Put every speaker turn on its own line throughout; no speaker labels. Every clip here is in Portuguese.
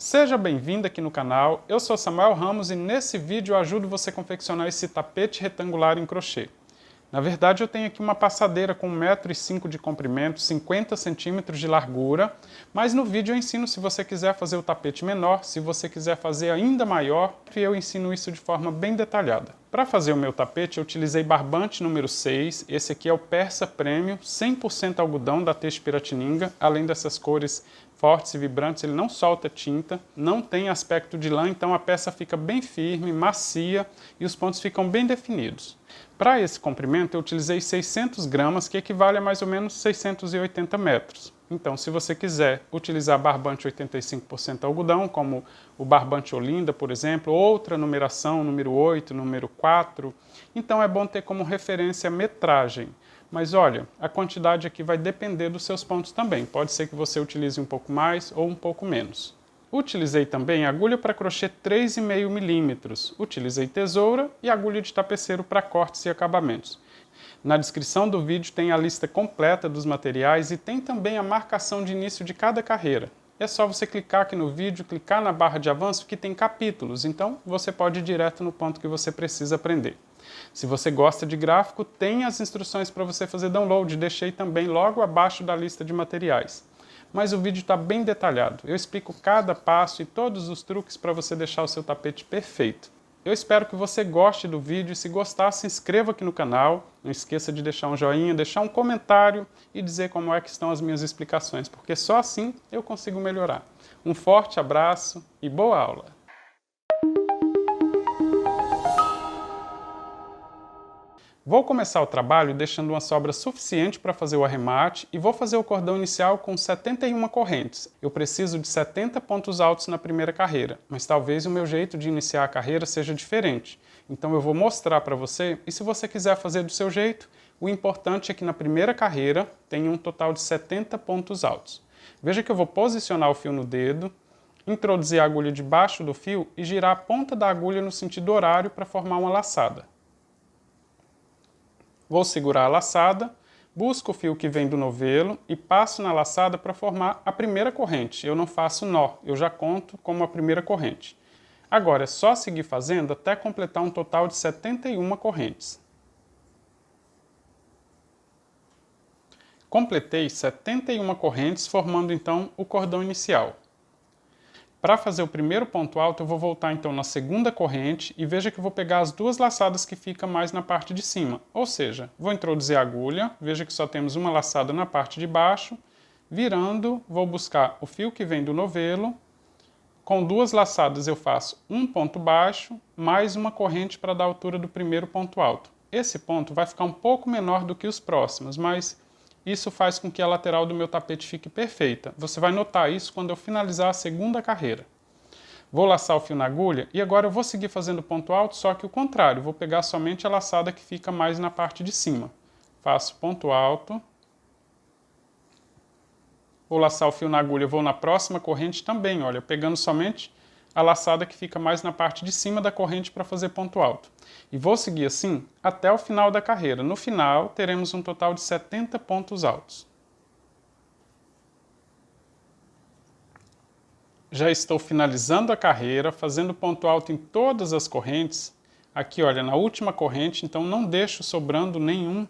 Seja bem-vindo aqui no canal, eu sou Samuel Ramos e nesse vídeo eu ajudo você a confeccionar esse tapete retangular em crochê. Na verdade eu tenho aqui uma passadeira com 1,5 m de comprimento, 50 cm de largura, mas no vídeo eu ensino se você quiser fazer o tapete menor, se você quiser fazer ainda maior, e eu ensino isso de forma bem detalhada. Para fazer o meu tapete eu utilizei barbante número 6, esse aqui é o Persa Premium, 100% algodão da Têxtil Piratininga, além dessas cores fortes e vibrantes, ele não solta tinta, não tem aspecto de lã, então a peça fica bem firme, macia e os pontos ficam bem definidos. Para esse comprimento eu utilizei 600 gramas, que equivale a mais ou menos 680 metros. Então, se você quiser utilizar barbante 85% algodão, como o barbante Olinda, por exemplo, outra numeração, número 8, número 4, então é bom ter como referência a metragem. Mas olha, a quantidade aqui vai depender dos seus pontos também. Pode ser que você utilize um pouco mais ou um pouco menos. Utilizei também agulha para crochê 3,5 mm. Utilizei tesoura e agulha de tapeceiro para cortes e acabamentos. Na descrição do vídeo tem a lista completa dos materiais e tem também a marcação de início de cada carreira. É só você clicar aqui no vídeo, clicar na barra de avanço que tem capítulos, então você pode ir direto no ponto que você precisa aprender. Se você gosta de gráfico, tem as instruções para você fazer download, deixei também logo abaixo da lista de materiais. Mas o vídeo está bem detalhado, eu explico cada passo e todos os truques para você deixar o seu tapete perfeito. Eu espero que você goste do vídeo e se gostar, se inscreva aqui no canal, não esqueça de deixar um joinha, deixar um comentário e dizer como é que estão as minhas explicações, porque só assim eu consigo melhorar. Um forte abraço e boa aula! Vou começar o trabalho deixando uma sobra suficiente para fazer o arremate e vou fazer o cordão inicial com 71 correntes. Eu preciso de 70 pontos altos na primeira carreira, mas talvez o meu jeito de iniciar a carreira seja diferente. Então eu vou mostrar para você e se você quiser fazer do seu jeito, o importante é que na primeira carreira tenha um total de 70 pontos altos. Veja que eu vou posicionar o fio no dedo, introduzir a agulha debaixo do fio e girar a ponta da agulha no sentido horário para formar uma laçada. Vou segurar a laçada, busco o fio que vem do novelo e passo na laçada para formar a primeira corrente. Eu não faço nó, eu já conto como a primeira corrente. Agora é só seguir fazendo até completar um total de 71 correntes. Completei 71 correntes, formando então o cordão inicial. Para fazer o primeiro ponto alto, eu vou voltar então na segunda corrente e veja que eu vou pegar as duas laçadas que ficam mais na parte de cima. Ou seja, vou introduzir a agulha, veja que só temos uma laçada na parte de baixo, virando, vou buscar o fio que vem do novelo, com duas laçadas eu faço um ponto baixo, mais uma corrente para dar a altura do primeiro ponto alto. Esse ponto vai ficar um pouco menor do que os próximos, mas isso faz com que a lateral do meu tapete fique perfeita. Você vai notar isso quando eu finalizar a segunda carreira. Vou laçar o fio na agulha e agora eu vou seguir fazendo ponto alto, só que o contrário. Vou pegar somente a laçada que fica mais na parte de cima. Faço ponto alto. Vou laçar o fio na agulha, vou na próxima corrente também, olha, pegando somente a laçada que fica mais na parte de cima da corrente para fazer ponto alto. E vou seguir assim até o final da carreira. No final, teremos um total de 70 pontos altos. Já estou finalizando a carreira, fazendo ponto alto em todas as correntes. Aqui, olha, na última corrente, então não deixo sobrando nenhum.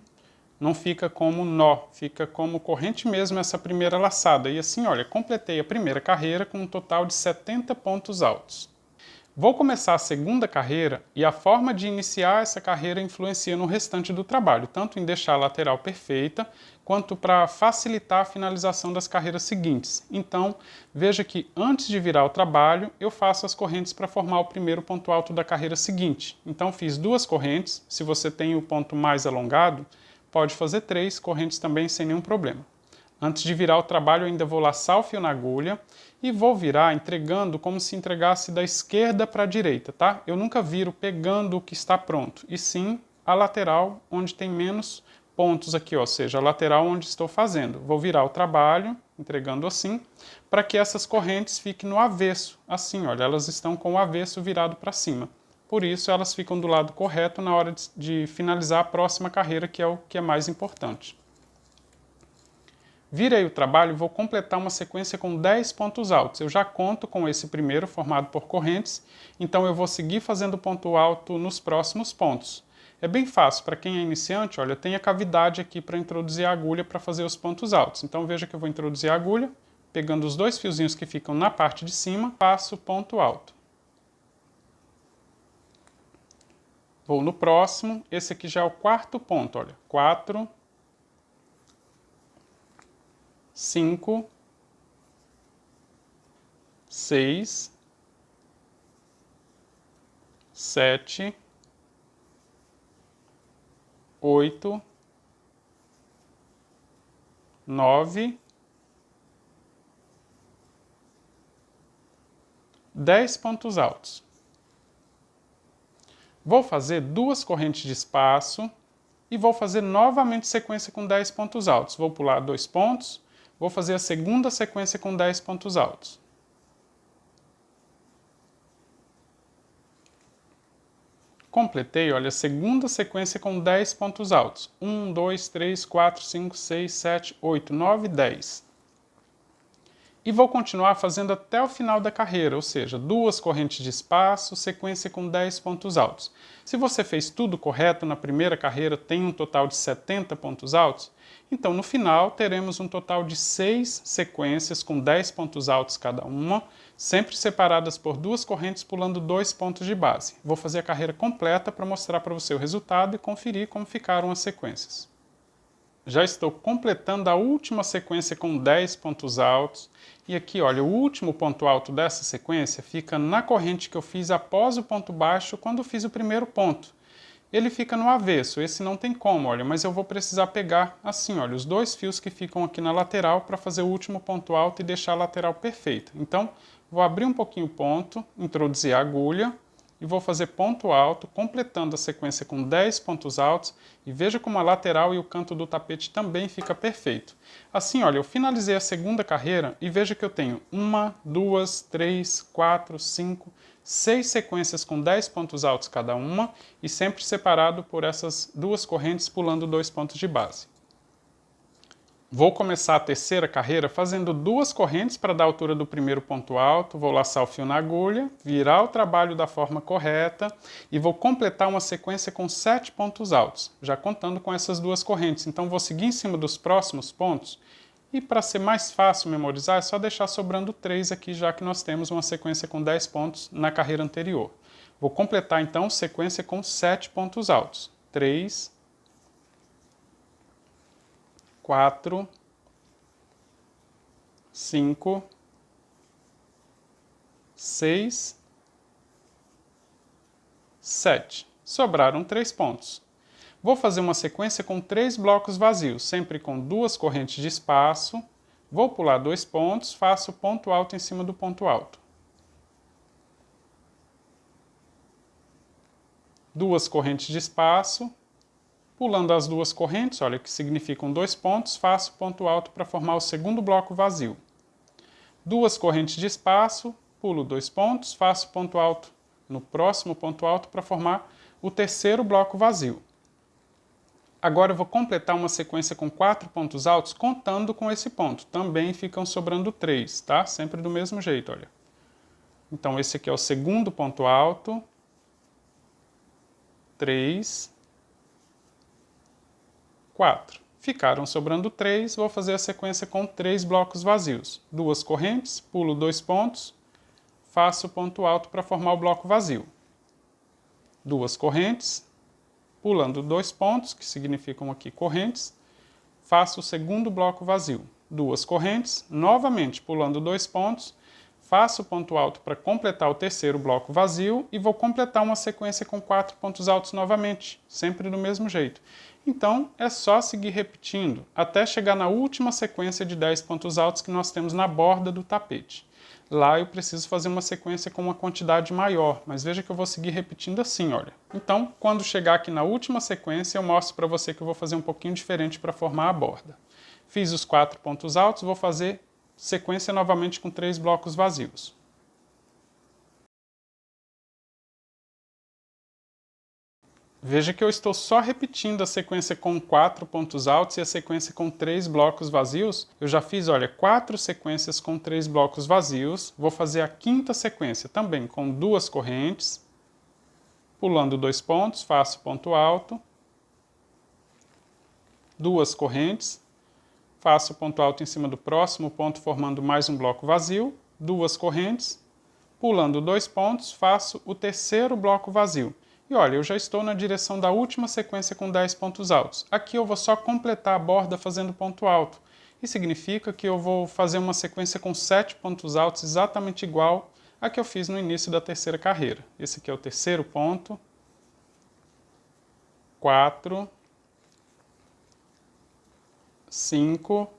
Não fica como nó, fica como corrente mesmo essa primeira laçada. E assim, olha, completei a primeira carreira com um total de 70 pontos altos. Vou começar a segunda carreira e a forma de iniciar essa carreira influencia no restante do trabalho, tanto em deixar a lateral perfeita, quanto para facilitar a finalização das carreiras seguintes. Então, veja que antes de virar o trabalho, eu faço as correntes para formar o primeiro ponto alto da carreira seguinte. Então, fiz duas correntes, se você tem o ponto mais alongado, pode fazer 3 correntes também sem nenhum problema. Antes de virar o trabalho, eu ainda vou laçar o fio na agulha e vou virar entregando como se entregasse da esquerda para a direita, tá? Eu nunca viro pegando o que está pronto, e sim a lateral onde tem menos pontos aqui, ou seja, a lateral onde estou fazendo. Vou virar o trabalho, entregando assim, para que essas correntes fiquem no avesso, assim, olha, elas estão com o avesso virado para cima. Por isso, elas ficam do lado correto na hora de finalizar a próxima carreira, que é o que é mais importante. Virei o trabalho e vou completar uma sequência com 10 pontos altos. Eu já conto com esse primeiro formado por correntes, então eu vou seguir fazendo ponto alto nos próximos pontos. É bem fácil, para quem é iniciante, olha, tem a cavidade aqui para introduzir a agulha para fazer os pontos altos. Então veja que eu vou introduzir a agulha, pegando os dois fiozinhos que ficam na parte de cima, faço ponto alto. Vou no próximo, esse aqui já é o quarto ponto, olha, 4, 5, 6, 7, 8, 9, 10 pontos altos. Vou fazer 2 correntes de espaço e vou fazer novamente sequência com 10 pontos altos. Vou pular 2 pontos, vou fazer a segunda sequência com 10 pontos altos. Completei, olha, a segunda sequência com 10 pontos altos. 1, 2, 3, 4, 5, 6, 7, 8, 9, 10. E vou continuar fazendo até o final da carreira, ou seja, 2 correntes de espaço, sequência com 10 pontos altos. Se você fez tudo correto na primeira carreira, tem um total de 70 pontos altos, então no final teremos um total de 6 sequências com 10 pontos altos cada uma, sempre separadas por 2 correntes pulando 2 pontos de base. Vou fazer a carreira completa para mostrar para você o resultado e conferir como ficaram as sequências. Já estou completando a última sequência com 10 pontos altos. E aqui, olha, o último ponto alto dessa sequência fica na corrente que eu fiz após o ponto baixo quando fiz o primeiro ponto. Ele fica no avesso, esse não tem como, olha, mas eu vou precisar pegar assim, olha, os 2 fios que ficam aqui na lateral para fazer o último ponto alto e deixar a lateral perfeita. Então, vou abrir um pouquinho o ponto, introduzir a agulha e vou fazer ponto alto, completando a sequência com 10 pontos altos, e veja como a lateral e o canto do tapete também fica perfeito. Assim, olha, eu finalizei a segunda carreira e veja que eu tenho 1, 2, 3, 4, 5, 6 sequências com 10 pontos altos cada uma, e sempre separado por essas 2 correntes pulando 2 pontos de base. Vou começar a terceira carreira fazendo 2 correntes para dar a altura do primeiro ponto alto, vou laçar o fio na agulha, virar o trabalho da forma correta e vou completar uma sequência com 7 pontos altos, já contando com essas 2 correntes. Então vou seguir em cima dos próximos pontos e para ser mais fácil memorizar é só deixar sobrando 3 aqui, já que nós temos uma sequência com 10 pontos na carreira anterior. Vou completar então sequência com 7 pontos altos. 3, 4, 5, 6, 7. Sobraram 3 pontos. Vou fazer uma sequência com 3 blocos vazios, sempre com 2 correntes de espaço. Vou pular 2 pontos, faço ponto alto em cima do ponto alto. 2 correntes de espaço. Pulando as 2 correntes, olha, que significam 2 pontos, faço ponto alto para formar o segundo bloco vazio. 2 correntes de espaço, pulo 2 pontos, faço ponto alto no próximo ponto alto para formar o terceiro bloco vazio. Agora eu vou completar uma sequência com 4 pontos altos, contando com esse ponto. Também ficam sobrando 3, tá? Sempre do mesmo jeito, olha. Então esse aqui é o segundo ponto alto. 3, 4. Ficaram sobrando 3, vou fazer a sequência com 3 blocos vazios. 2 correntes, pulo 2 pontos, faço ponto alto para formar o bloco vazio. 2 correntes, pulando 2 pontos, que significam aqui correntes, faço o segundo bloco vazio. 2 correntes, novamente pulando 2 pontos, faço ponto alto para completar o terceiro bloco vazio e vou completar uma sequência com 4 pontos altos novamente, sempre do mesmo jeito. Então, é só seguir repetindo até chegar na última sequência de 10 pontos altos que nós temos na borda do tapete. Lá eu preciso fazer uma sequência com uma quantidade maior, mas veja que eu vou seguir repetindo assim, olha. Então, quando chegar aqui na última sequência, eu mostro para você que eu vou fazer um pouquinho diferente para formar a borda. Fiz os 4 pontos altos, vou fazer sequência novamente com 3 blocos vazios. Veja que eu estou só repetindo a sequência com 4 pontos altos e a sequência com 3 blocos vazios. Eu já fiz, olha, 4 sequências com 3 blocos vazios. Vou fazer a quinta sequência também com 2 correntes. Pulando 2 pontos, faço ponto alto. 2 correntes. Faço ponto alto em cima do próximo ponto, formando mais um bloco vazio. 2 correntes. Pulando 2 pontos, faço o terceiro bloco vazio. E olha, eu já estou na direção da última sequência com 10 pontos altos. Aqui eu vou só completar a borda fazendo ponto alto. Isso significa que eu vou fazer uma sequência com 7 pontos altos exatamente igual a que eu fiz no início da terceira carreira. Esse aqui é o terceiro ponto. 4, 5,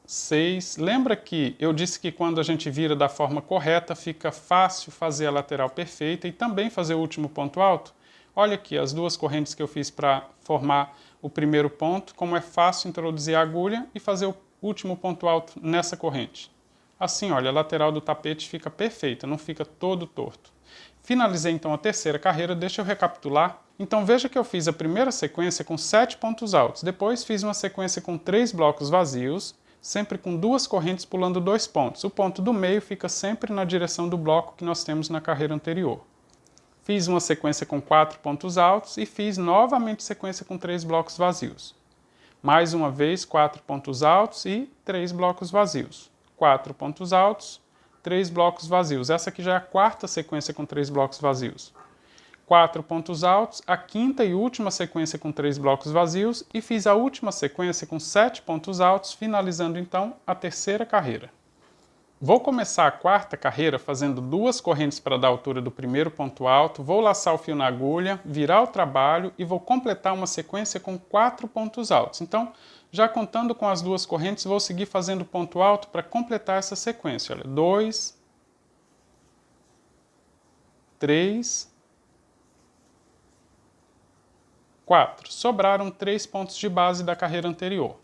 6. Lembra que eu disse que quando a gente vira da forma correta fica fácil fazer a lateral perfeita e também fazer o último ponto alto? Olha aqui as 2 correntes que eu fiz para formar o primeiro ponto, como é fácil introduzir a agulha e fazer o último ponto alto nessa corrente. Assim, olha, a lateral do tapete fica perfeita, não fica todo torto. Finalizei então a terceira carreira, deixa eu recapitular. Então veja que eu fiz a primeira sequência com 7 pontos altos, depois fiz uma sequência com 3 blocos vazios, sempre com 2 correntes pulando 2 pontos. O ponto do meio fica sempre na direção do bloco que nós temos na carreira anterior. Fiz uma sequência com 4 pontos altos e fiz novamente sequência com 3 blocos vazios. Mais uma vez, 4 pontos altos e 3 blocos vazios. 4 pontos altos, 3 blocos vazios. Essa aqui já é a quarta sequência com 3 blocos vazios. 4 pontos altos, a quinta e última sequência com 3 blocos vazios e fiz a última sequência com 7 pontos altos, finalizando então a terceira carreira. Vou começar a quarta carreira fazendo 2 correntes para dar a altura do primeiro ponto alto, vou laçar o fio na agulha, virar o trabalho e vou completar uma sequência com 4 pontos altos. Então, já contando com as 2 correntes, vou seguir fazendo ponto alto para completar essa sequência. Olha, 2, 3, 4. Sobraram 3 pontos de base da carreira anterior.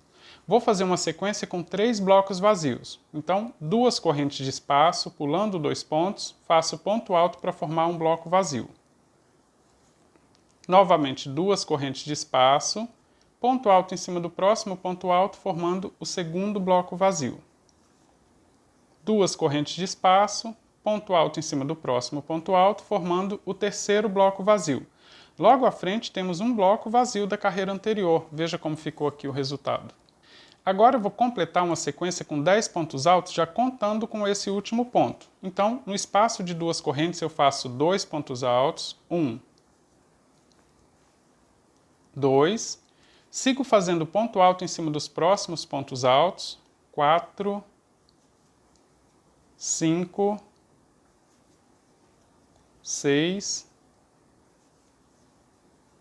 Vou fazer uma sequência com 3 blocos vazios. Então, 2 correntes de espaço, pulando 2 pontos, faço ponto alto para formar um bloco vazio. Novamente, 2 correntes de espaço, ponto alto em cima do próximo ponto alto, formando o segundo bloco vazio. 2 correntes de espaço, ponto alto em cima do próximo ponto alto, formando o terceiro bloco vazio. Logo à frente temos um bloco vazio da carreira anterior. Veja como ficou aqui o resultado. Agora eu vou completar uma sequência com 10 pontos altos, já contando com esse último ponto. Então, no espaço de 2 correntes, eu faço 2 pontos altos, 1, 2, sigo fazendo ponto alto em cima dos próximos pontos altos, 4, 5, 6,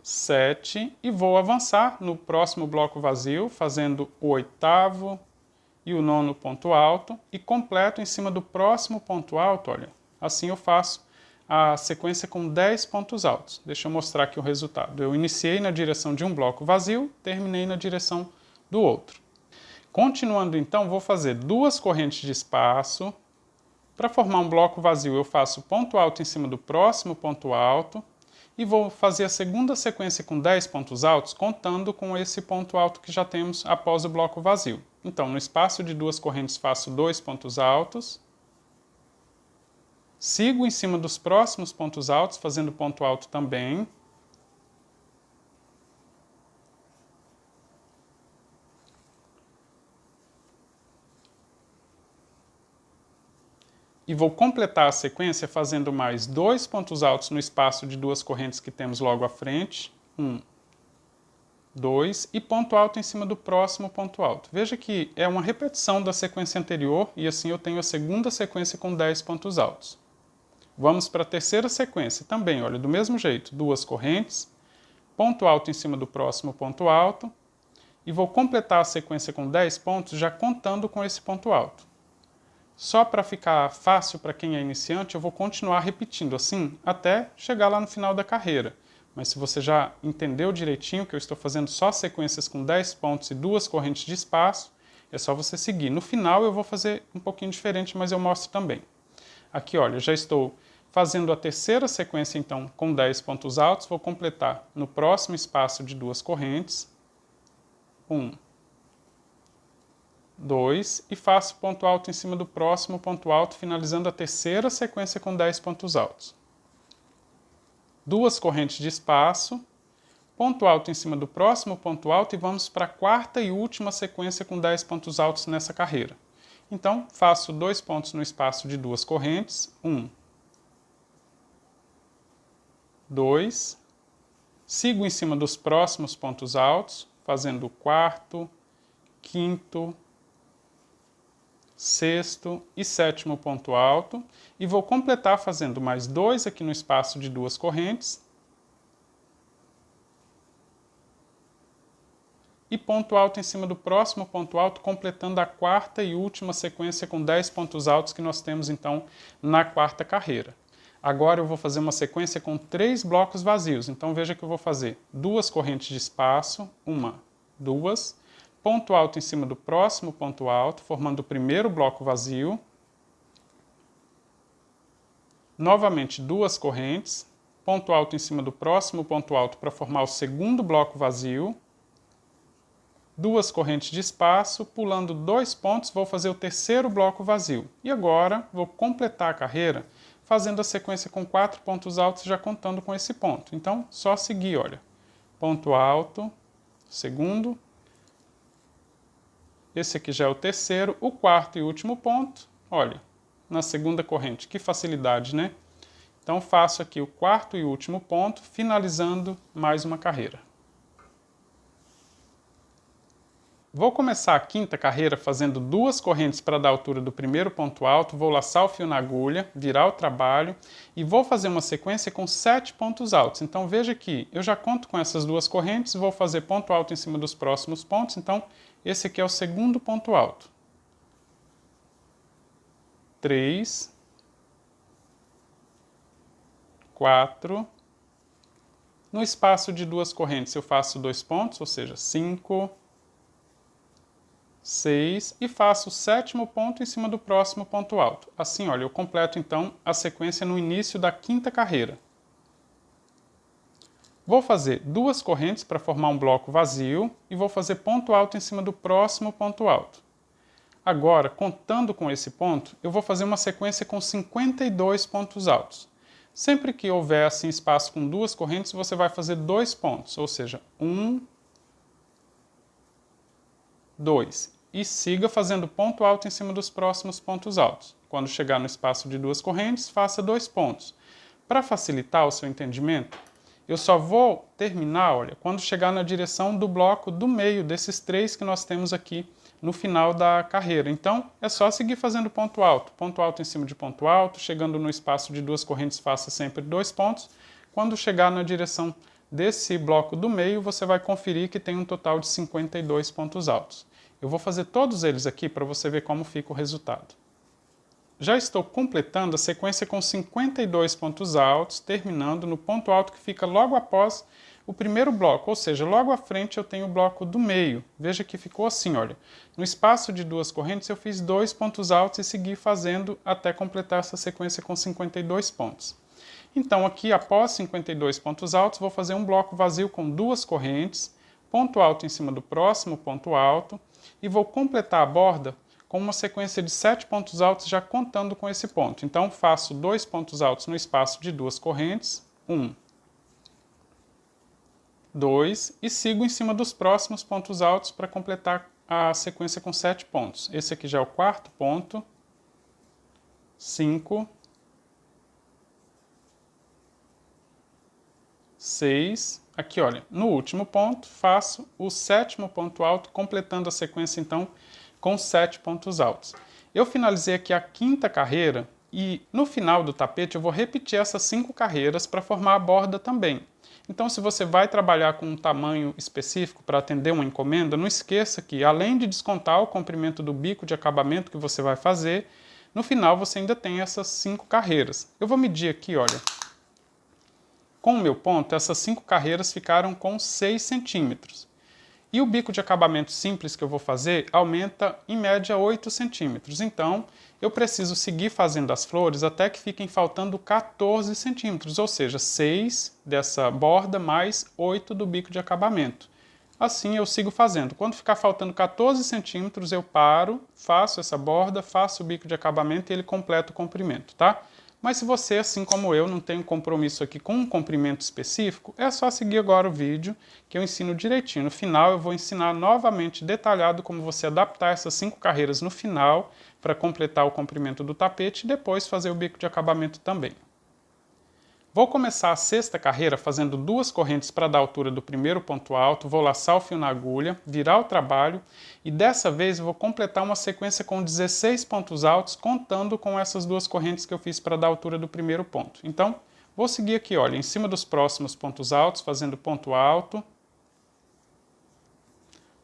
7 e vou avançar no próximo bloco vazio, fazendo o 8º e o 9º ponto alto e completo em cima do próximo ponto alto, olha, assim eu faço a sequência com 10 pontos altos. Deixa eu mostrar aqui o resultado. Eu iniciei na direção de um bloco vazio, terminei na direção do outro. Continuando então, vou fazer 2 correntes de espaço. Para formar um bloco vazio, eu faço ponto alto em cima do próximo ponto alto, e vou fazer a segunda sequência com 10 pontos altos, contando com esse ponto alto que já temos após o bloco vazio. Então, no espaço de 2 correntes, faço 2 pontos altos, sigo em cima dos próximos pontos altos, fazendo ponto alto também, e vou completar a sequência fazendo mais 2 pontos altos no espaço de 2 correntes que temos logo à frente. 1, 2 e ponto alto em cima do próximo ponto alto. Veja que é uma repetição da sequência anterior e assim eu tenho a segunda sequência com 10 pontos altos. Vamos para a terceira sequência também, olha, do mesmo jeito. 2 correntes, ponto alto em cima do próximo ponto alto e vou completar a sequência com 10 pontos já contando com esse ponto alto. Só para ficar fácil para quem é iniciante, eu vou continuar repetindo assim até chegar lá no final da carreira. Mas se você já entendeu direitinho que eu estou fazendo só sequências com 10 pontos e 2 correntes de espaço, é só você seguir. No final eu vou fazer um pouquinho diferente, mas eu mostro também. Aqui, olha, já estou Fazendo a terceira sequência, então, com 10 pontos altos, vou completar no próximo espaço de 2 correntes. 1, 2, e faço ponto alto em cima do próximo ponto alto, finalizando a terceira sequência com 10 pontos altos. 2 correntes de espaço, ponto alto em cima do próximo ponto alto e vamos para a quarta e última sequência com 10 pontos altos nessa carreira. Então, faço 2 pontos no espaço de 2 correntes, 1, 2, sigo em cima dos próximos pontos altos, fazendo o quarto, quinto, sexto e sétimo ponto alto, e vou completar fazendo mais 2 aqui no espaço de 2 correntes, e ponto alto em cima do próximo ponto alto, completando a quarta e última sequência com 10 pontos altos que nós temos então na quarta carreira. Agora eu vou fazer uma sequência com 3 blocos vazios. Então veja que eu vou fazer 2 correntes de espaço, 1, 2, ponto alto em cima do próximo ponto alto, formando o primeiro bloco vazio. Novamente 2 correntes, ponto alto em cima do próximo ponto alto para formar o segundo bloco vazio. 2 correntes de espaço, pulando 2 pontos, vou fazer o terceiro bloco vazio. E agora vou completar a carreira fazendo a sequência com 4 pontos altos, já contando com esse ponto. Então, só seguir, olha. Ponto alto, segundo. Esse aqui já é o terceiro. O quarto e último ponto, olha, na segunda corrente. Que facilidade, né? Então, faço aqui o quarto e último ponto, finalizando mais uma carreira. Vou começar a quinta carreira fazendo 2 correntes para dar a altura do primeiro ponto alto, vou laçar o fio na agulha, virar o trabalho e vou fazer uma sequência com 7 pontos altos. Então veja que eu já conto com essas 2 correntes, vou fazer ponto alto em cima dos próximos pontos, então esse aqui é o segundo ponto alto. 3, 4, no espaço de 2 correntes eu faço 2 pontos, ou seja, 5, 6, e faço o sétimo ponto em cima do próximo ponto alto. Assim, olha, eu completo então a sequência no início da quinta carreira. Vou fazer 2 correntes para formar um bloco vazio e vou fazer ponto alto em cima do próximo ponto alto. Agora, contando com esse ponto, eu vou fazer uma sequência com 52 pontos altos. Sempre que houver assim espaço com 2 correntes, você vai fazer 2 pontos, ou seja, 1, 2. E siga fazendo ponto alto em cima dos próximos pontos altos. Quando chegar no espaço de 2 correntes, faça 2 pontos. Para facilitar o seu entendimento, eu só vou terminar, olha, quando chegar na direção do bloco do meio desses 3 que nós temos aqui no final da carreira. Então, é só seguir fazendo ponto alto em cima de ponto alto, chegando no espaço de 2 correntes, faça sempre 2 pontos. Quando chegar na direção desse bloco do meio, você vai conferir que tem um total de 52 pontos altos. Eu vou fazer todos eles aqui para você ver como fica o resultado. Já estou completando a sequência com 52 pontos altos, terminando no ponto alto que fica logo após o primeiro bloco, ou seja, logo à frente eu tenho o bloco do meio. Veja que ficou assim, olha. No espaço de 2 correntes eu fiz 2 pontos altos e segui fazendo até completar essa sequência com 52 pontos. Então aqui, após 52 pontos altos, vou fazer um bloco vazio com 2 correntes, ponto alto em cima do próximo ponto alto, e vou completar a borda com uma sequência de 7 pontos altos já contando com esse ponto. Então faço 2 pontos altos no espaço de 2 correntes, 1, 2, e sigo em cima dos próximos pontos altos para completar a sequência com 7 pontos. Esse aqui já é o quarto ponto, 5, 6, aqui olha, no último ponto faço o sétimo ponto alto, completando a sequência então com 7 pontos altos. Eu finalizei aqui a quinta carreira e no final do tapete eu vou repetir essas 5 carreiras para formar a borda também. Então se você vai trabalhar com um tamanho específico para atender uma encomenda, não esqueça que além de descontar o comprimento do bico de acabamento que você vai fazer, no final você ainda tem essas 5 carreiras. Eu vou medir aqui, olha. Com o meu ponto, essas 5 carreiras ficaram com 6 centímetros. E o bico de acabamento simples que eu vou fazer aumenta em média 8 centímetros. Então, eu preciso seguir fazendo as flores até que fiquem faltando 14 centímetros, ou seja, 6 dessa borda mais 8 do bico de acabamento. Assim eu sigo fazendo. Quando ficar faltando 14 centímetros, eu paro, faço essa borda, faço o bico de acabamento e ele completa o comprimento, tá? Mas se você, assim como eu, não tem um compromisso aqui com um comprimento específico, é só seguir agora o vídeo que eu ensino direitinho. No final eu vou ensinar novamente detalhado como você adaptar essas 5 carreiras no final para completar o comprimento do tapete e depois fazer o bico de acabamento também. Vou começar a 6ª carreira fazendo 2 correntes para dar a altura do primeiro ponto alto, vou laçar o fio na agulha, virar o trabalho e dessa vez eu vou completar uma sequência com 16 pontos altos, contando com essas 2 correntes que eu fiz para dar a altura do primeiro ponto. Então, vou seguir aqui, olha, em cima dos próximos pontos altos, fazendo ponto alto.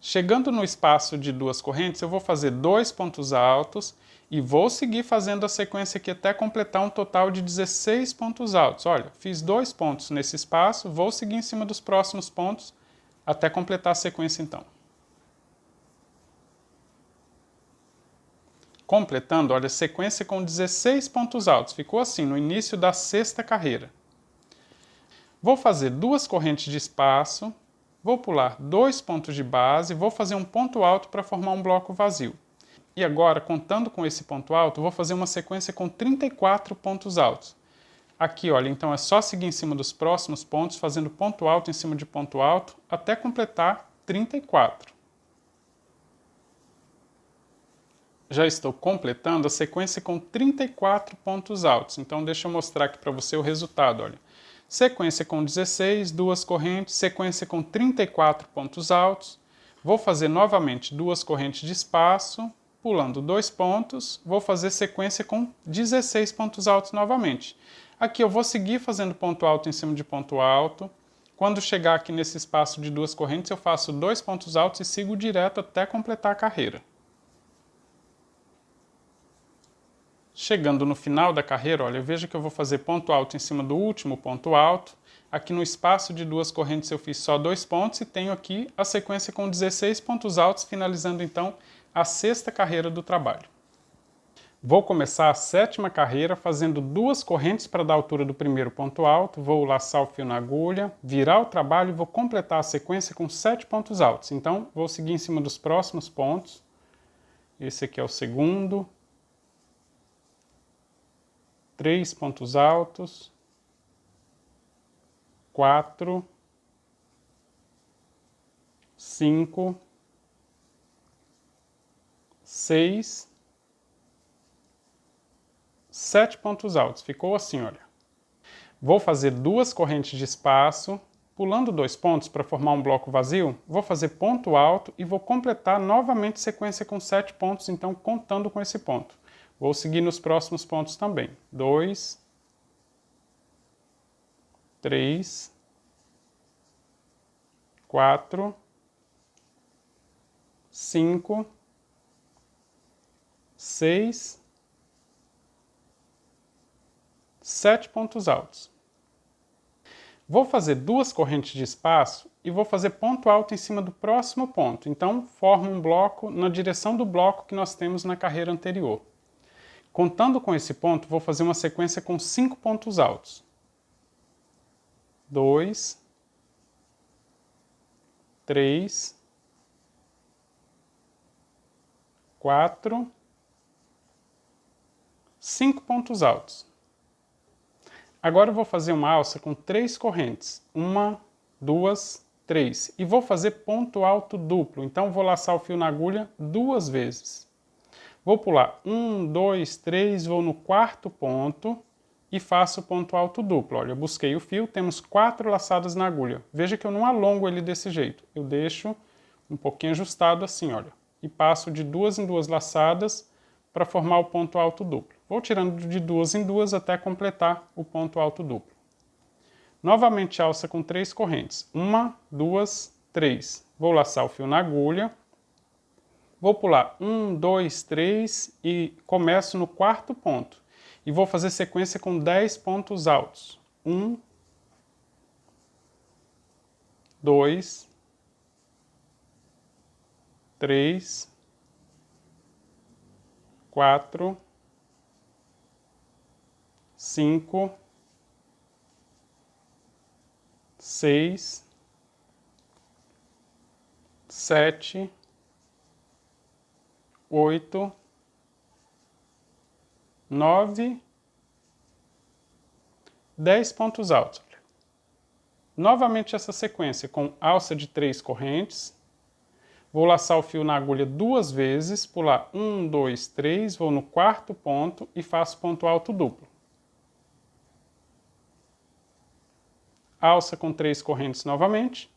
Chegando no espaço de 2 correntes, eu vou fazer 2 pontos altos e vou seguir fazendo a sequência aqui até completar um total de 16 pontos altos. Olha, fiz 2 pontos nesse espaço, vou seguir em cima dos próximos pontos até completar a sequência então. Completando, olha, sequência com 16 pontos altos. Ficou assim no início da 6ª carreira. Vou fazer 2 correntes de espaço, vou pular 2 pontos de base, vou fazer um ponto alto para formar um bloco vazio. E agora, contando com esse ponto alto, vou fazer uma sequência com 34 pontos altos. Aqui, olha, então é só seguir em cima dos próximos pontos, fazendo ponto alto em cima de ponto alto, até completar 34. Já estou completando a sequência com 34 pontos altos. Então, deixa eu mostrar aqui para você o resultado, olha. Sequência com 16, 2 correntes, sequência com 34 pontos altos. Vou fazer novamente 2 correntes de espaço, pulando 2 pontos, vou fazer sequência com 16 pontos altos novamente. Aqui eu vou seguir fazendo ponto alto em cima de ponto alto. Quando chegar aqui nesse espaço de 2 correntes, eu faço 2 pontos altos e sigo direto até completar a carreira. Chegando no final da carreira, olha, veja que eu vou fazer ponto alto em cima do último ponto alto. Aqui no espaço de 2 correntes eu fiz só 2 pontos e tenho aqui a sequência com 16 pontos altos, finalizando então a 6ª carreira do trabalho. Vou começar a 7ª carreira fazendo 2 correntes para dar a altura do primeiro ponto alto, vou laçar o fio na agulha, virar o trabalho e vou completar a sequência com 7 pontos altos. Então, vou seguir em cima dos próximos pontos. Esse aqui é o segundo. 3 pontos altos. 4. 5. 6, 7 pontos altos. Ficou assim, olha. Vou fazer 2 correntes de espaço, pulando 2 pontos para formar um bloco vazio, vou fazer ponto alto e vou completar novamente sequência com 7 pontos, então contando com esse ponto. Vou seguir nos próximos pontos também. 2, 3, 4, 5, 6, 7 pontos altos. Vou fazer 2 correntes de espaço e vou fazer ponto alto em cima do próximo ponto. Então, forma um bloco na direção do bloco que nós temos na carreira anterior. Contando com esse ponto, vou fazer uma sequência com 5 pontos altos. 2, 3, 4, 5 pontos altos. Agora eu vou fazer uma alça com 3 correntes. 1, 2, 3. E vou fazer ponto alto duplo. Então vou laçar o fio na agulha 2 vezes. Vou pular 1, 2, 3, vou no 4º ponto e faço ponto alto duplo. Olha, eu busquei o fio, temos 4 laçadas na agulha. Veja que eu não alongo ele desse jeito. Eu deixo um pouquinho ajustado assim, olha. E passo de 2 em 2 laçadas para formar o ponto alto duplo. Vou tirando de 2 em 2 até completar o ponto alto duplo. Novamente alça com 3 correntes. 1, 2, 3. Vou laçar o fio na agulha. Vou pular 1, 2, 3 e começo no 4º ponto. E vou fazer sequência com 10 pontos altos. 1, 2, 3, 4, 5, 6, 7, 8, 9, 10 pontos altos. Novamente essa sequência com alça de 3 correntes. Vou laçar o fio na agulha 2 vezes, pular 1, 2, 3, vou no quarto ponto e faço ponto alto duplo. Alça com 3 correntes novamente.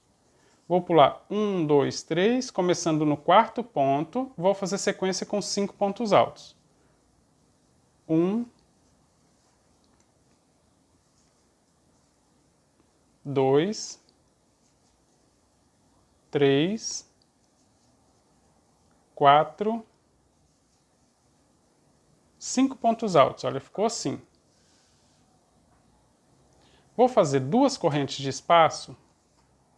Vou pular 1, 2, 3, começando no quarto ponto, vou fazer sequência com 5 pontos altos. 1, 2, 3, 4, 5 pontos altos. Olha, ficou assim. Vou fazer 2 correntes de espaço.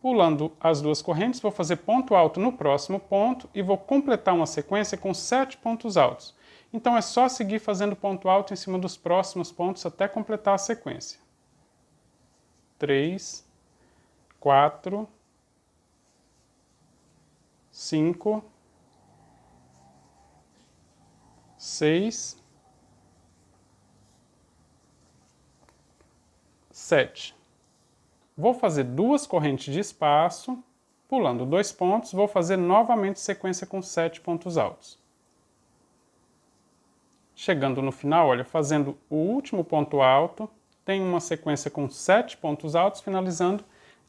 Pulando as 2 correntes, vou fazer ponto alto no próximo ponto e vou completar uma sequência com 7 pontos altos. Então é só seguir fazendo ponto alto em cima dos próximos pontos até completar a sequência. 3, 4, 5, 6, 7. Vou fazer 2 correntes de espaço, pulando 2 pontos, vou fazer novamente sequência com 7 pontos altos. Chegando no final, olha, fazendo o último ponto alto, tem uma sequência com 7 pontos altos, finalizando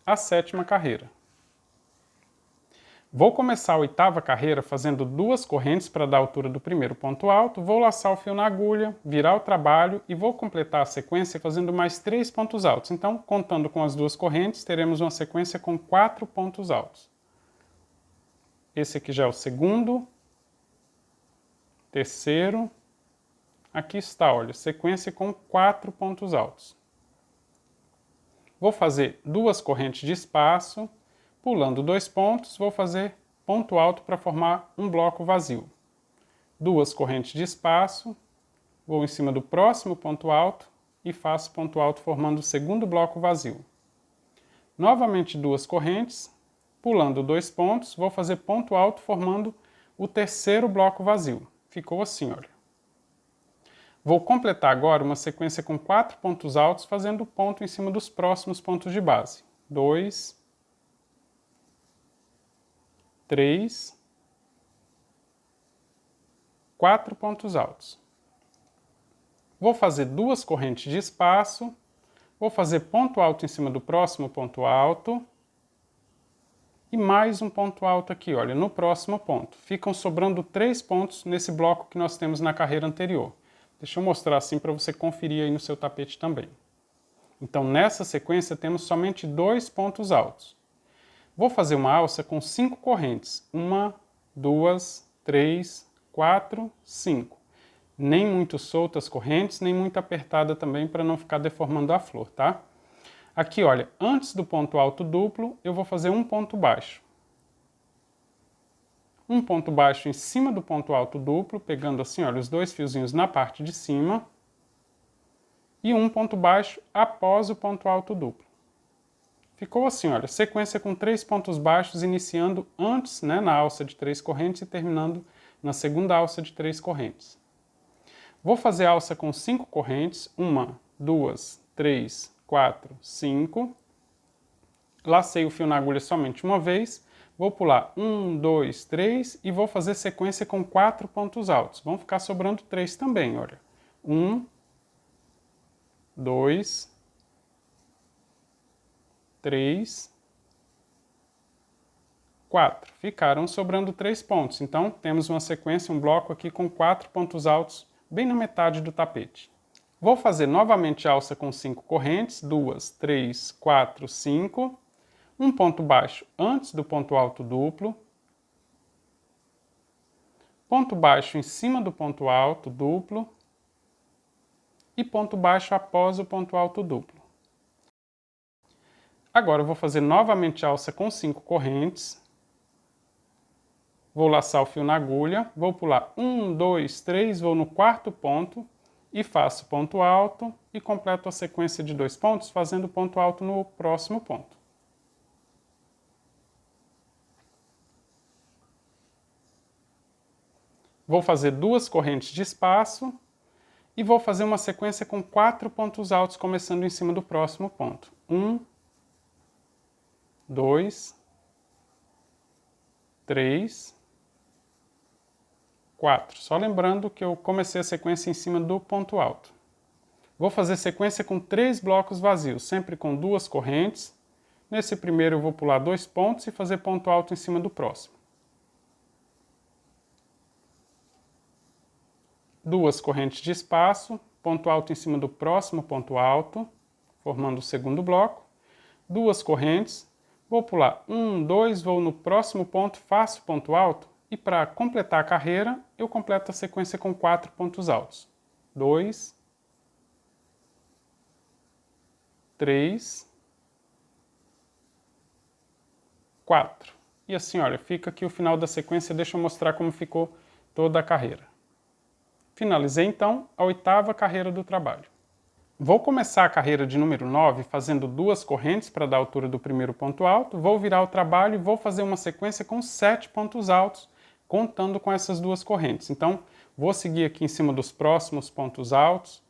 a 7ª carreira. Vou começar a 8ª carreira fazendo 2 correntes para dar a altura do primeiro ponto alto, vou laçar o fio na agulha, virar o trabalho e vou completar a sequência fazendo mais 3 pontos altos. Então, contando com as 2 correntes, teremos uma sequência com 4 pontos altos. Esse aqui já é o segundo, terceiro, aqui está, olha, sequência com 4 pontos altos. Vou fazer 2 correntes de espaço, pulando 2 pontos, vou fazer ponto alto para formar um bloco vazio. 2 correntes de espaço, vou em cima do próximo ponto alto e faço ponto alto formando o segundo bloco vazio. Novamente 2 correntes, pulando 2 pontos, vou fazer ponto alto formando o terceiro bloco vazio. Ficou assim, olha. Vou completar agora uma sequência com 4 pontos altos, fazendo ponto em cima dos próximos pontos de base. 2, 3, 4 pontos altos. Vou fazer 2 correntes de espaço, vou fazer ponto alto em cima do próximo ponto alto e mais um ponto alto aqui, olha, no próximo ponto. Ficam sobrando 3 pontos nesse bloco que nós temos na carreira anterior. Deixa eu mostrar assim para você conferir aí no seu tapete também. Então, nessa sequência, temos somente 2 pontos altos. Vou fazer uma alça com 5 correntes. 1, 2, 3, 4, 5. Nem muito soltas as correntes, nem muito apertada também, para não ficar deformando a flor, tá? Aqui, olha, antes do ponto alto duplo, eu vou fazer um ponto baixo. Um ponto baixo em cima do ponto alto duplo, pegando assim, olha, os 2 fiozinhos na parte de cima. E um ponto baixo após o ponto alto duplo. Ficou assim, olha, sequência com 3 pontos baixos, iniciando antes, né, na alça de 3 correntes e terminando na segunda alça de 3 correntes. Vou fazer alça com 5 correntes, 1, 2, 3, 4, 5. Lacei o fio na agulha somente uma vez, vou pular 1, 2, 3 e vou fazer sequência com 4 pontos altos. Vão ficar sobrando 3 também, olha. 1, 2, 3, 4. Ficaram sobrando 3 pontos. Então, temos uma sequência, um bloco aqui com 4 pontos altos, bem na metade do tapete. Vou fazer novamente alça com 5 correntes, 2, 3, 4, 5. Um ponto baixo antes do ponto alto duplo. Ponto baixo em cima do ponto alto duplo. E ponto baixo após o ponto alto duplo. Agora eu vou fazer novamente alça com 5 correntes. Vou laçar o fio na agulha, vou pular 1, 2, 3, vou no quarto ponto e faço ponto alto e completo a sequência de 2 pontos fazendo ponto alto no próximo ponto. Vou fazer 2 correntes de espaço e vou fazer uma sequência com 4 pontos altos começando em cima do próximo ponto. 1, 2, 3, 4. Só lembrando que eu comecei a sequência em cima do ponto alto. Vou fazer sequência com 3 blocos vazios, sempre com 2 correntes. Nesse primeiro eu vou pular 2 pontos e fazer ponto alto em cima do próximo. 2 correntes de espaço, ponto alto em cima do próximo ponto alto, formando o segundo bloco. 2 correntes, vou pular 1, 2, vou no próximo ponto, faço ponto alto. E para completar a carreira, eu completo a sequência com 4 pontos altos. 2, 3, 4. E assim, olha, fica aqui o final da sequência. Deixa eu mostrar como ficou toda a carreira. Finalizei, então, a 8ª carreira do trabalho. Vou começar a carreira de número 9 fazendo 2 correntes para dar a altura do primeiro ponto alto. Vou virar o trabalho e vou fazer uma sequência com 7 pontos altos, contando com essas 2 correntes. Então, vou seguir aqui em cima dos próximos pontos altos.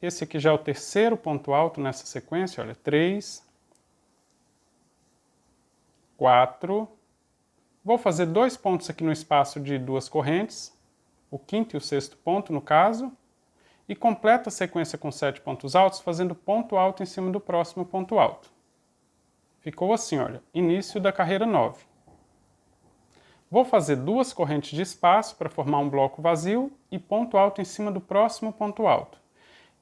Esse aqui já é o terceiro ponto alto nessa sequência, olha, 3, 4. Vou fazer 2 pontos aqui no espaço de 2 correntes, o quinto e o sexto ponto, no caso, e completo a sequência com 7 pontos altos, fazendo ponto alto em cima do próximo ponto alto. Ficou assim, olha, início da carreira 9. Vou fazer 2 correntes de espaço para formar um bloco vazio e ponto alto em cima do próximo ponto alto.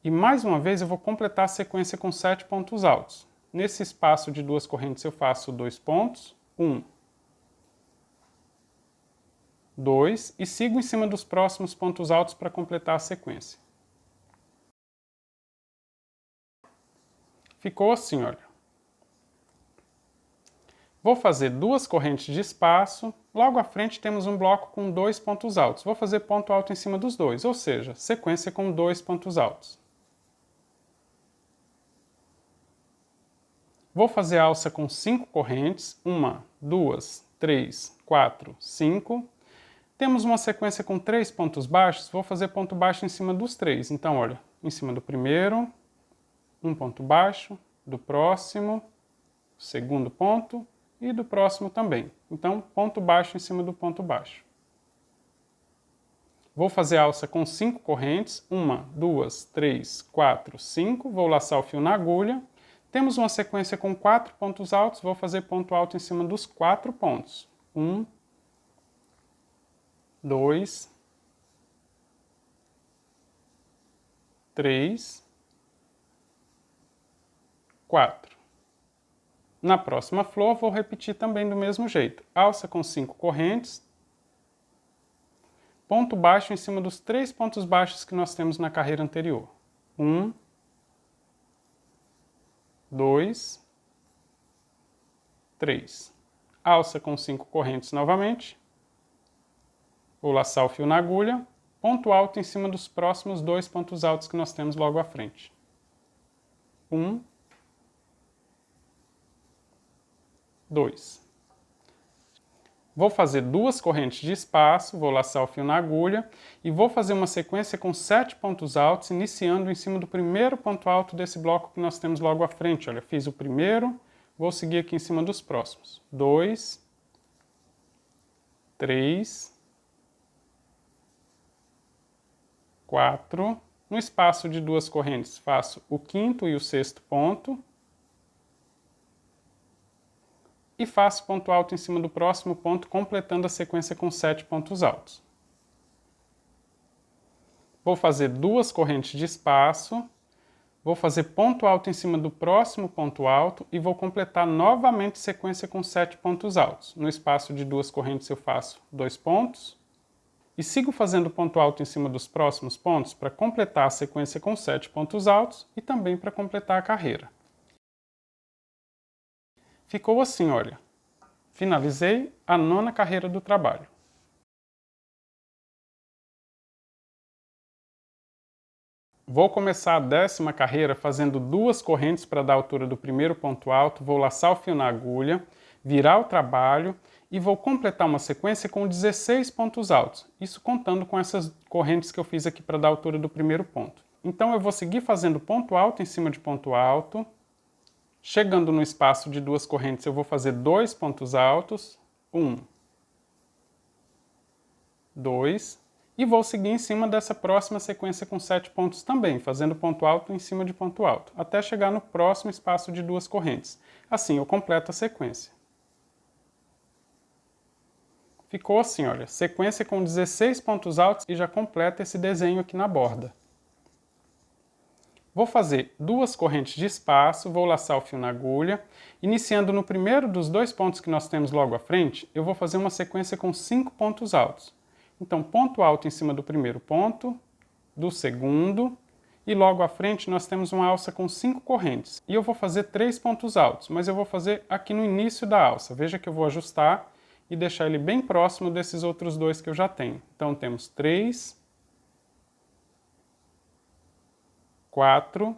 E mais uma vez eu vou completar a sequência com 7 pontos altos. Nesse espaço de 2 correntes eu faço 2 pontos, 1, 2, e sigo em cima dos próximos pontos altos para completar a sequência. Ficou assim, olha. Vou fazer 2 correntes de espaço, logo à frente temos um bloco com 2 pontos altos. Vou fazer ponto alto em cima dos 2, ou seja, sequência com 2 pontos altos. Vou fazer alça com 5 correntes, 1, 2, 3, 4, 5. Temos uma sequência com 3 pontos baixos, vou fazer ponto baixo em cima dos 3. Então, olha, em cima do primeiro, um ponto baixo, do próximo, segundo ponto, e do próximo também. Então, ponto baixo em cima do ponto baixo. Vou fazer alça com 5 correntes, 1, 2, 3, 4, 5. Vou laçar o fio na agulha. Temos uma sequência com 4 pontos altos, vou fazer ponto alto em cima dos 4 pontos. 1, 2, 3, 4. Na próxima flor, vou repetir também do mesmo jeito. Alça com 5 correntes, ponto baixo em cima dos 3 pontos baixos que nós temos na carreira anterior. 1, 2, 3. Alça com 5 correntes novamente. Vou laçar o fio na agulha. Ponto alto em cima dos próximos 2 pontos altos que nós temos logo à frente. 1, 2. Vou fazer 2 correntes de espaço, vou laçar o fio na agulha e vou fazer uma sequência com 7 pontos altos, iniciando em cima do primeiro ponto alto desse bloco que nós temos logo à frente. Olha, fiz o primeiro, vou seguir aqui em cima dos próximos. 2, 3, 4. No espaço de 2 correntes, faço o quinto e o sexto ponto. E faço ponto alto em cima do próximo ponto, completando a sequência com 7 pontos altos. Vou fazer 2 correntes de espaço, vou fazer ponto alto em cima do próximo ponto alto e vou completar novamente sequência com 7 pontos altos. No espaço de 2 correntes eu faço 2 pontos e sigo fazendo ponto alto em cima dos próximos pontos para completar a sequência com 7 pontos altos e também para completar a carreira. Ficou assim, olha. Finalizei a 9ª carreira do trabalho. Vou começar a 10ª carreira fazendo 2 correntes para dar a altura do primeiro ponto alto, vou laçar o fio na agulha, virar o trabalho e vou completar uma sequência com 16 pontos altos, isso contando com essas correntes que eu fiz aqui para dar a altura do primeiro ponto. Então eu vou seguir fazendo ponto alto em cima de ponto alto, chegando no espaço de 2 correntes eu vou fazer 2 pontos altos, 1, 2, e vou seguir em cima dessa próxima sequência com 7 pontos também, fazendo ponto alto em cima de ponto alto, até chegar no próximo espaço de 2 correntes. Assim eu completo a sequência. Ficou assim, olha, sequência com 16 pontos altos e já completa esse desenho aqui na borda. Vou fazer 2 correntes de espaço, vou laçar o fio na agulha. Iniciando no primeiro dos 2 pontos que nós temos logo à frente, eu vou fazer uma sequência com 5 pontos altos. Então, ponto alto em cima do primeiro ponto, do segundo, e logo à frente nós temos uma alça com 5 correntes. E eu vou fazer 3 pontos altos, mas eu vou fazer aqui no início da alça. Veja que eu vou ajustar e deixar ele bem próximo desses outros 2 que eu já tenho. Então, temos 3, 4,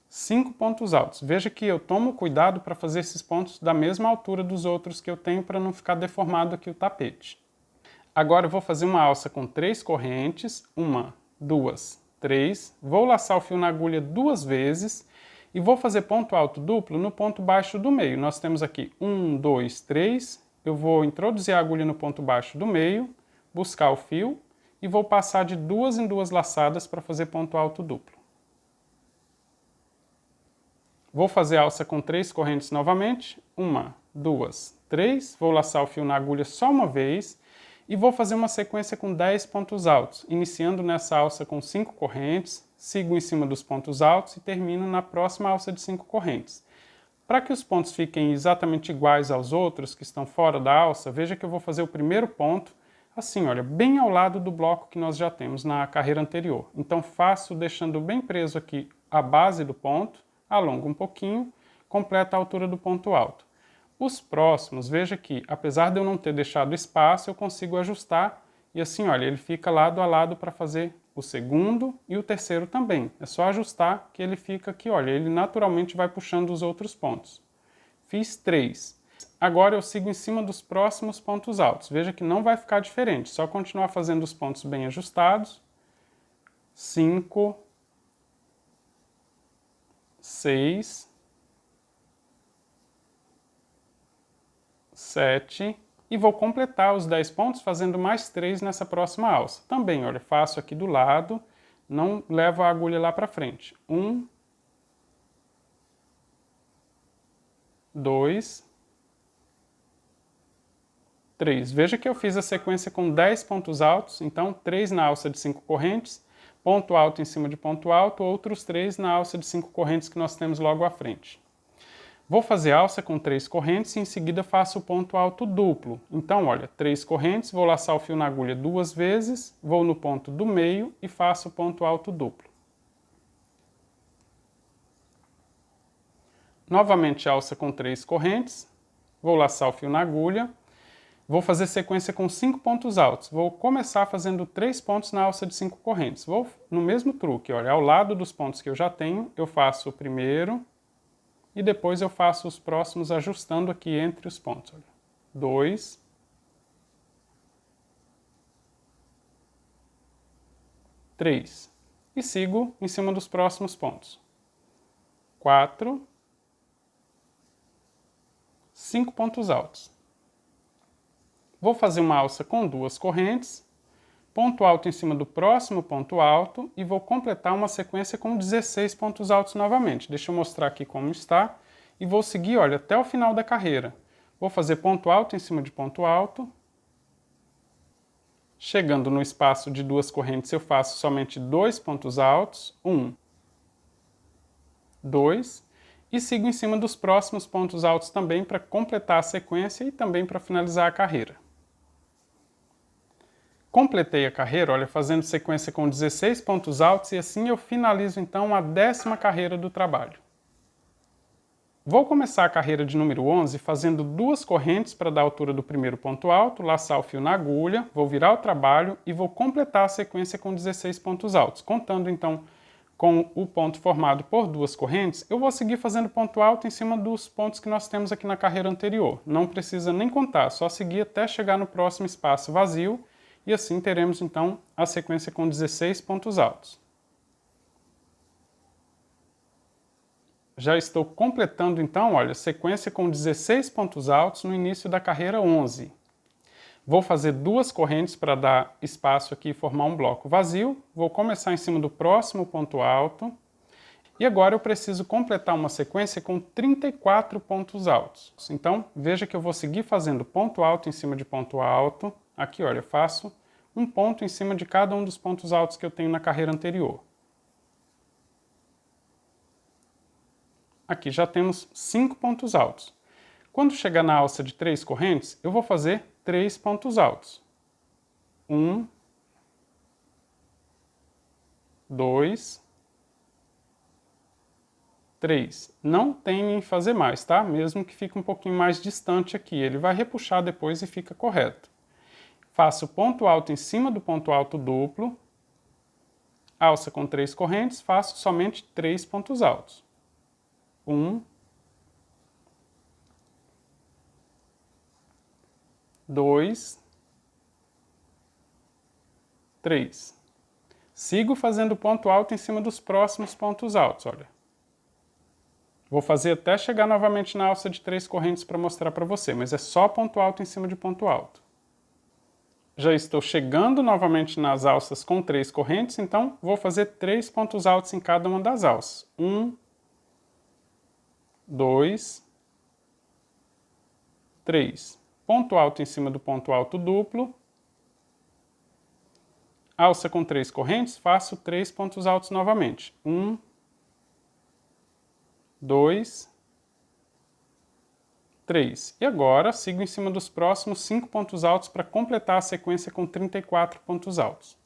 5 pontos altos. Veja que eu tomo cuidado para fazer esses pontos da mesma altura dos outros que eu tenho para não ficar deformado aqui o tapete. Agora eu vou fazer uma alça com 3 correntes, 1, 2, 3. Vou laçar o fio na agulha 2 vezes e vou fazer ponto alto duplo no ponto baixo do meio. Nós temos aqui 1, 2, 3. Eu vou introduzir a agulha no ponto baixo do meio, buscar o fio e vou passar de 2 em 2 laçadas para fazer ponto alto duplo. Vou fazer alça com 3 correntes novamente, 1, 2, 3, vou laçar o fio na agulha só uma vez e vou fazer uma sequência com 10 pontos altos, iniciando nessa alça com 5 correntes, sigo em cima dos pontos altos e termino na próxima alça de 5 correntes. Para que os pontos fiquem exatamente iguais aos outros que estão fora da alça, veja que eu vou fazer o primeiro ponto, assim, olha, bem ao lado do bloco que nós já temos na carreira anterior. Então faço deixando bem preso aqui a base do ponto, alongo um pouquinho, completa a altura do ponto alto. Os próximos, veja que, apesar de eu não ter deixado espaço, eu consigo ajustar e assim, olha, ele fica lado a lado para fazer o segundo e o terceiro também. É só ajustar que ele fica aqui, olha, ele naturalmente vai puxando os outros pontos. Fiz 3. Agora eu sigo em cima dos próximos pontos altos. Veja que não vai ficar diferente, só continuar fazendo os pontos bem ajustados. 5, 6, 7 e vou completar os 10 pontos fazendo mais 3 nessa próxima alça. Também, olha, faço aqui do lado, não levo a agulha lá para frente. 1, 2, 3. Veja que eu fiz a sequência com 10 pontos altos, então 3 na alça de 5 correntes, ponto alto em cima de ponto alto, outros 3 na alça de 5 correntes que nós temos logo à frente. Vou fazer alça com 3 correntes e em seguida faço o ponto alto duplo. Então, olha, 3 correntes, vou laçar o fio na agulha 2 vezes, vou no ponto do meio e faço o ponto alto duplo. Novamente alça com 3 correntes, vou laçar o fio na agulha. Vou fazer sequência com 5 pontos altos. Vou começar fazendo 3 pontos na alça de 5 correntes. Vou no mesmo truque, olha, ao lado dos pontos que eu já tenho, eu faço o primeiro e depois eu faço os próximos ajustando aqui entre os pontos. 2, 3 e sigo em cima dos próximos pontos. 4, 5 pontos altos. Vou fazer uma alça com 2 correntes, ponto alto em cima do próximo ponto alto e vou completar uma sequência com 16 pontos altos novamente. Deixa eu mostrar aqui como está e vou seguir, olha, até o final da carreira. Vou fazer ponto alto em cima de ponto alto. Chegando no espaço de 2 correntes, eu faço somente 2 pontos altos, 1, 2, e sigo em cima dos próximos pontos altos também para completar a sequência e também para finalizar a carreira. Completei a carreira, olha, fazendo sequência com 16 pontos altos e assim eu finalizo então a 10ª carreira do trabalho. Vou começar a carreira de número 11 fazendo 2 correntes para dar a altura do primeiro ponto alto, laçar o fio na agulha, vou virar o trabalho e vou completar a sequência com 16 pontos altos. Contando então com o ponto formado por 2 correntes, eu vou seguir fazendo ponto alto em cima dos pontos que nós temos aqui na carreira anterior. Não precisa nem contar, só seguir até chegar no próximo espaço vazio e assim teremos então a sequência com 16 pontos altos. Já estou completando então, olha, sequência com 16 pontos altos no início da carreira 11. Vou fazer 2 correntes para dar espaço aqui e formar um bloco vazio. Vou começar em cima do próximo ponto alto. E agora eu preciso completar uma sequência com 34 pontos altos. Então, veja que eu vou seguir fazendo ponto alto em cima de ponto alto. Aqui, olha, eu faço um ponto em cima de cada um dos pontos altos que eu tenho na carreira anterior. Aqui já temos 5 pontos altos. Quando chegar na alça de 3 correntes, eu vou fazer 3 pontos altos. 1, 2, 3. Não tem em fazer mais, tá? Mesmo que fique um pouquinho mais distante aqui. Ele vai repuxar depois e fica correto. Faço ponto alto em cima do ponto alto duplo. Alça com 3 correntes, faço somente 3 pontos altos. 1, 2, 3. Sigo fazendo ponto alto em cima dos próximos pontos altos, olha. Vou fazer até chegar novamente na alça de 3 correntes para mostrar para você, mas é só ponto alto em cima de ponto alto. Já estou chegando novamente nas alças com 3 correntes, então vou fazer 3 pontos altos em cada uma das alças. 1, 2, 3. Ponto alto em cima do ponto alto duplo. Alça com 3 correntes, faço 3 pontos altos novamente. 1, 2, 3. E agora sigo em cima dos próximos 5 pontos altos para completar a sequência com 34 pontos altos.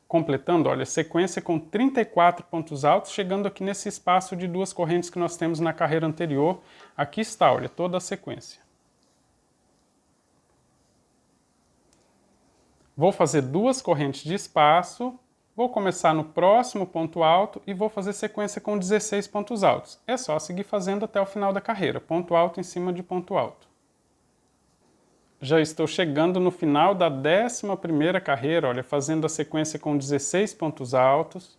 Completando, olha, sequência com 34 pontos altos, chegando aqui nesse espaço de 2 correntes que nós temos na carreira anterior. Aqui está, olha, toda a sequência. Vou fazer 2 correntes de espaço, vou começar no próximo ponto alto e vou fazer sequência com 16 pontos altos. É só seguir fazendo até o final da carreira, ponto alto em cima de ponto alto. Já estou chegando no final da 11ª carreira, olha, fazendo a sequência com 16 pontos altos.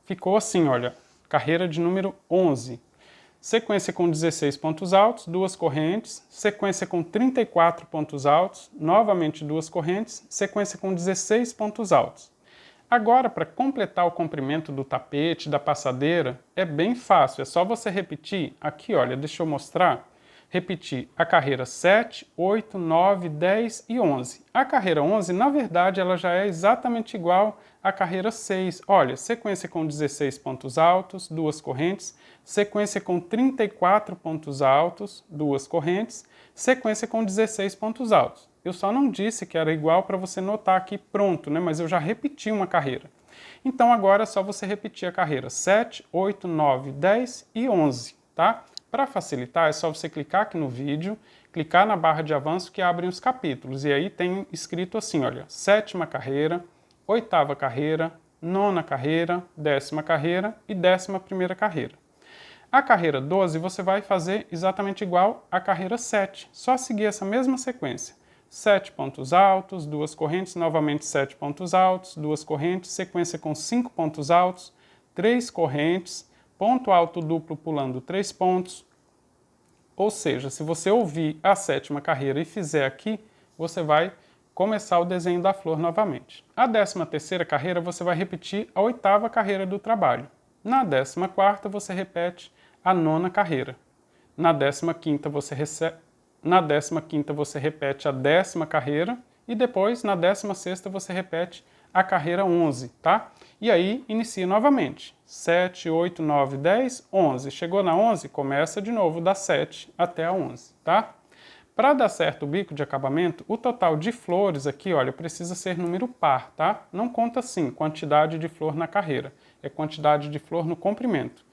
Ficou assim, olha, carreira de número 11. Sequência com 16 pontos altos, 2 correntes, sequência com 34 pontos altos, novamente 2 correntes, sequência com 16 pontos altos. Agora, para completar o comprimento do tapete, da passadeira, é bem fácil, é só você repetir, aqui olha, deixa eu mostrar, repetir a carreira 7, 8, 9, 10 e 11. A carreira 11, na verdade, ela já é exatamente igual à carreira 6. Olha, sequência com 16 pontos altos, 2 correntes, sequência com 34 pontos altos, 2 correntes, sequência com 16 pontos altos. Eu só não disse que era igual para você notar aqui pronto, né? Mas eu já repeti uma carreira. Então agora é só você repetir a carreira 7, 8, 9, 10 e 11, tá? Para facilitar, é só você clicar aqui no vídeo, clicar na barra de avanço que abrem os capítulos. E aí tem escrito assim, olha, 7ª carreira, 8ª carreira, 9ª carreira, 10ª carreira e 11ª carreira. A carreira 12 você vai fazer exatamente igual à carreira 7, só seguir essa mesma sequência. 7 pontos altos, 2 correntes, novamente 7 pontos altos, 2 correntes, sequência com 5 pontos altos, 3 correntes, ponto alto duplo pulando 3 pontos. Ou seja, se você ouvir a 7ª carreira e fizer aqui, você vai começar o desenho da flor novamente. A 13ª carreira você vai repetir a 8ª carreira do trabalho. Na 14ª você repete a 9ª carreira. Na 15ª você repete a 10ª carreira e depois na 16ª você repete a carreira 11, tá? E aí inicia novamente. 7, 8, 9, 10, 11. Chegou na 11, começa de novo da 7 até a 11, tá? Para dar certo o bico de acabamento, o total de flores aqui, olha, precisa ser número par, tá? Não conta assim quantidade de flor na carreira, é quantidade de flor no comprimento.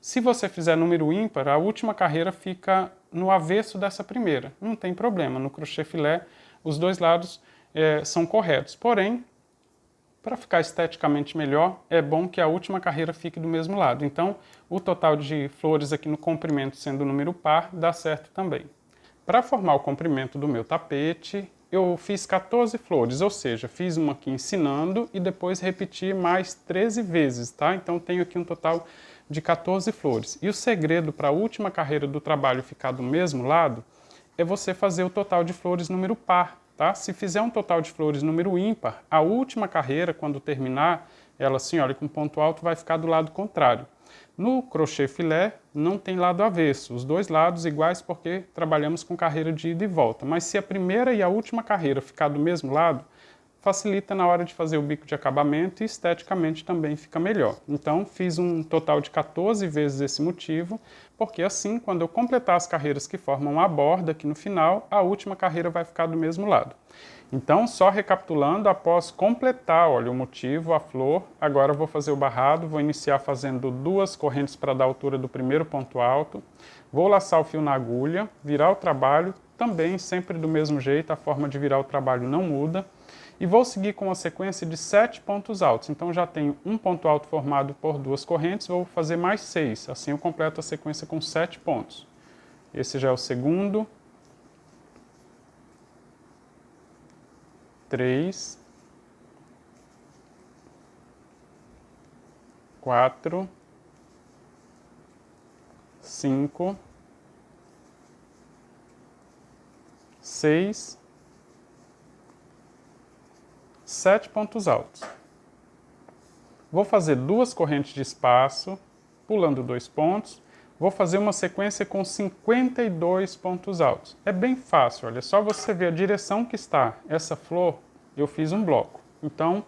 Se você fizer número ímpar, a última carreira fica no avesso dessa primeira. Não tem problema, no crochê filé os dois lados são corretos. Porém, para ficar esteticamente melhor, é bom que a última carreira fique do mesmo lado. Então, o total de flores aqui no comprimento sendo número par, dá certo também. Para formar o comprimento do meu tapete, eu fiz 14 flores, ou seja, fiz uma aqui ensinando e depois repeti mais 13 vezes, tá? Então tenho aqui um total de 14 flores. E o segredo para a última carreira do trabalho ficar do mesmo lado é você fazer o total de flores número par, tá? Se fizer um total de flores número ímpar, a última carreira, quando terminar, ela assim, olha, com ponto alto vai ficar do lado contrário. No crochê filé não tem lado avesso, os dois lados iguais porque trabalhamos com carreira de ida e volta. Mas se a primeira e a última carreira ficar do mesmo lado, facilita na hora de fazer o bico de acabamento e esteticamente também fica melhor. Então fiz um total de 14 vezes esse motivo, porque assim, quando eu completar as carreiras que formam a borda aqui no final, a última carreira vai ficar do mesmo lado. Então, só recapitulando, após completar, olha, o motivo, a flor, agora eu vou fazer o barrado, vou iniciar fazendo 2 correntes para dar a altura do primeiro ponto alto, vou laçar o fio na agulha, virar o trabalho, também sempre do mesmo jeito, a forma de virar o trabalho não muda, e vou seguir com uma sequência de 7 pontos altos. Então já tenho um ponto alto formado por 2 correntes, vou fazer mais 6, assim eu completo a sequência com 7 pontos. Esse já é o segundo. 3, 4, 5, 6, 7 pontos altos. Vou fazer 2 correntes de espaço, pulando 2 pontos. Vou fazer uma sequência com 52 pontos altos. É bem fácil, olha, é só você ver a direção que está essa flor, eu fiz um bloco. Então,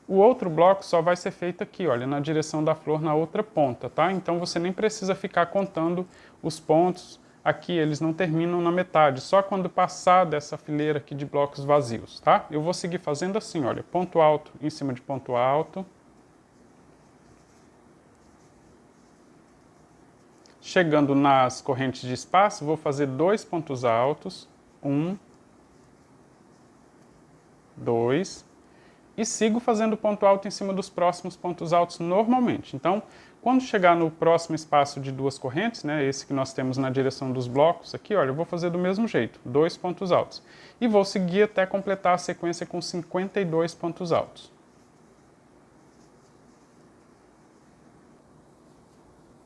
o outro bloco só vai ser feito aqui, olha, na direção da flor, na outra ponta, tá? Então, você nem precisa ficar contando os pontos aqui, eles não terminam na metade, só quando passar dessa fileira aqui de blocos vazios, tá? Eu vou seguir fazendo assim, olha, ponto alto em cima de ponto alto. Chegando nas correntes de espaço, vou fazer 2 pontos altos, 1, 2, e sigo fazendo ponto alto em cima dos próximos pontos altos normalmente. Então, quando chegar no próximo espaço de 2 correntes, né, esse que nós temos na direção dos blocos aqui, olha, eu vou fazer do mesmo jeito, 2 pontos altos. E vou seguir até completar a sequência com 52 pontos altos.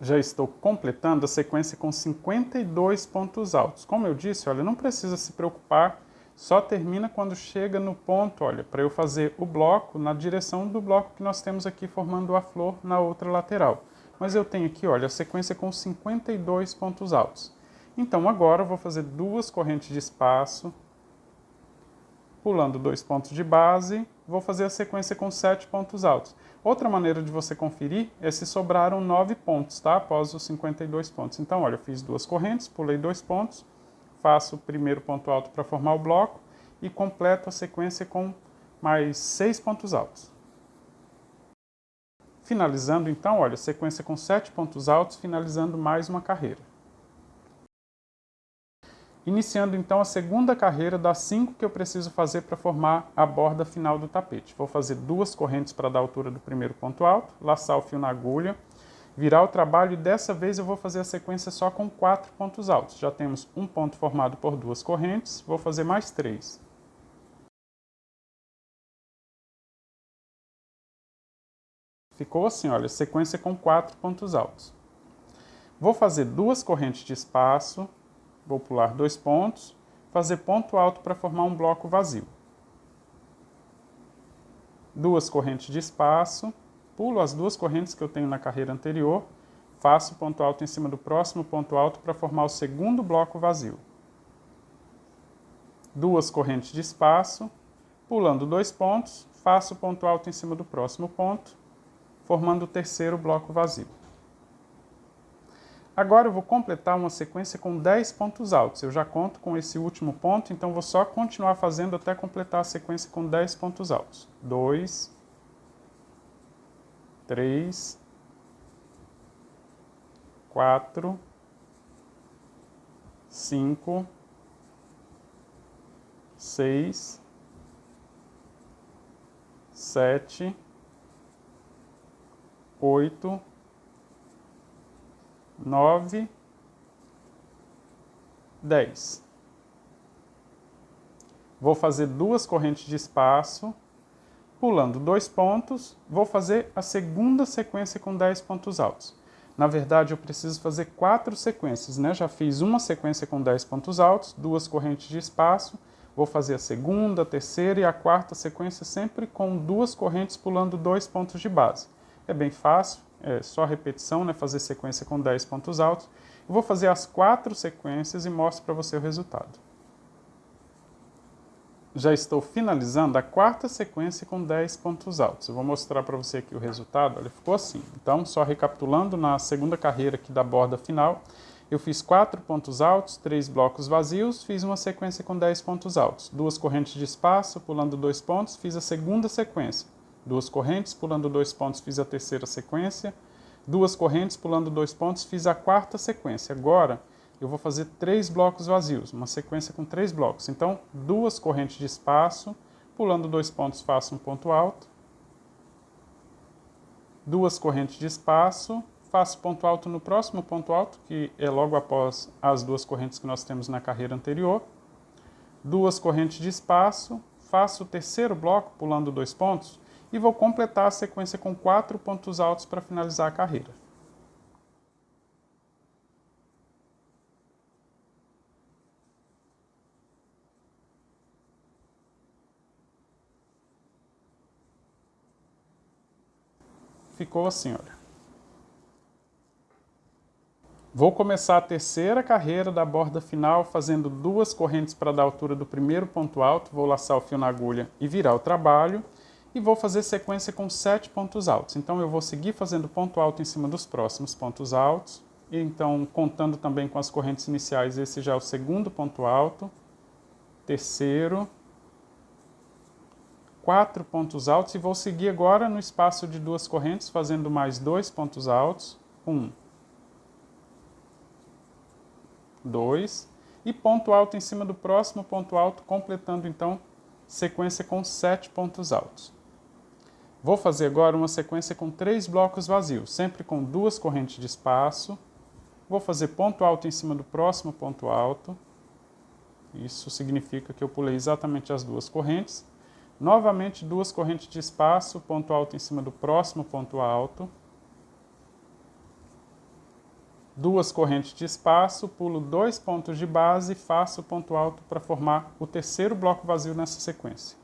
Já estou completando a sequência com 52 pontos altos. Como eu disse, olha, não precisa se preocupar, só termina quando chega no ponto, olha, para eu fazer o bloco na direção do bloco que nós temos aqui formando a flor na outra lateral. Mas eu tenho aqui, olha, a sequência com 52 pontos altos. Então agora eu vou fazer 2 correntes de espaço, pulando 2 pontos de base, vou fazer a sequência com 7 pontos altos. Outra maneira de você conferir é se sobraram 9 pontos, tá? Após os 52 pontos. Então, olha, eu fiz 2 correntes, pulei 2 pontos, faço o primeiro ponto alto para formar o bloco e completo a sequência com mais 6 pontos altos. Finalizando, então, olha, sequência com 7 pontos altos, finalizando mais uma carreira. Iniciando então a segunda carreira das 5 que eu preciso fazer para formar a borda final do tapete. Vou fazer 2 correntes para dar a altura do primeiro ponto alto, laçar o fio na agulha, virar o trabalho e dessa vez eu vou fazer a sequência só com 4 pontos altos. Já temos um ponto formado por 2 correntes, vou fazer mais 3. Ficou assim, olha, sequência com 4 pontos altos. Vou fazer 2 correntes de espaço, vou pular 2 pontos, fazer ponto alto para formar um bloco vazio. 2 correntes de espaço, pulo as 2 correntes que eu tenho na carreira anterior, faço ponto alto em cima do próximo ponto alto para formar o segundo bloco vazio. 2 correntes de espaço, pulando 2 pontos, faço ponto alto em cima do próximo ponto, formando o terceiro bloco vazio. Agora eu vou completar uma sequência com 10 pontos altos. Eu já conto com esse último ponto, então vou só continuar fazendo até completar a sequência com 10 pontos altos. 2, 3, 4, 5, 6, 7, 8, 9, 10. Vou fazer 2 correntes de espaço, pulando 2 pontos, vou fazer a segunda sequência com 10 pontos altos. Na verdade, eu preciso fazer 4 sequências, né? Já fiz uma sequência com 10 pontos altos, 2 correntes de espaço, vou fazer a segunda, a terceira e a quarta sequência sempre com 2 correntes pulando 2 pontos de base. É bem fácil, é só repetição, né? Fazer sequência com 10 pontos altos. Eu vou fazer as 4 sequências e mostro para você o resultado. Já estou finalizando a quarta sequência com 10 pontos altos. Eu vou mostrar para você aqui o resultado. Olha, ficou assim. Então, só recapitulando, na segunda carreira aqui da borda final, eu fiz 4 pontos altos, 3 blocos vazios, fiz uma sequência com 10 pontos altos. 2 correntes de espaço, pulando 2 pontos, fiz a segunda sequência. 2 correntes, pulando 2 pontos, fiz a terceira sequência. 2 correntes, pulando 2 pontos, fiz a quarta sequência. Agora, eu vou fazer 3 blocos vazios, uma sequência com 3 blocos. Então, 2 correntes de espaço, pulando 2 pontos, faço um ponto alto. 2 correntes de espaço, faço ponto alto no próximo ponto alto, que é logo após as 2 correntes que nós temos na carreira anterior. 2 correntes de espaço, faço o terceiro bloco, pulando 2 pontos, e vou completar a sequência com 4 pontos altos para finalizar a carreira. Ficou assim, olha. Vou começar a terceira carreira da borda final fazendo 2 correntes para dar altura do primeiro ponto alto, vou laçar o fio na agulha e virar o trabalho, e vou fazer sequência com 7 pontos altos. Então eu vou seguir fazendo ponto alto em cima dos próximos pontos altos, e então contando também com as correntes iniciais, esse já é o segundo ponto alto, terceiro, 4 pontos altos, e vou seguir agora no espaço de 2 correntes, fazendo mais 2 pontos altos, 1, 2, e ponto alto em cima do próximo ponto alto, completando então sequência com 7 pontos altos. Vou fazer agora uma sequência com 3 blocos vazios, sempre com 2 correntes de espaço. Vou fazer ponto alto em cima do próximo ponto alto. Isso significa que eu pulei exatamente as 2 correntes. Novamente 2 correntes de espaço, ponto alto em cima do próximo ponto alto. 2 correntes de espaço, pulo 2 pontos de base e faço ponto alto para formar o terceiro bloco vazio nessa sequência.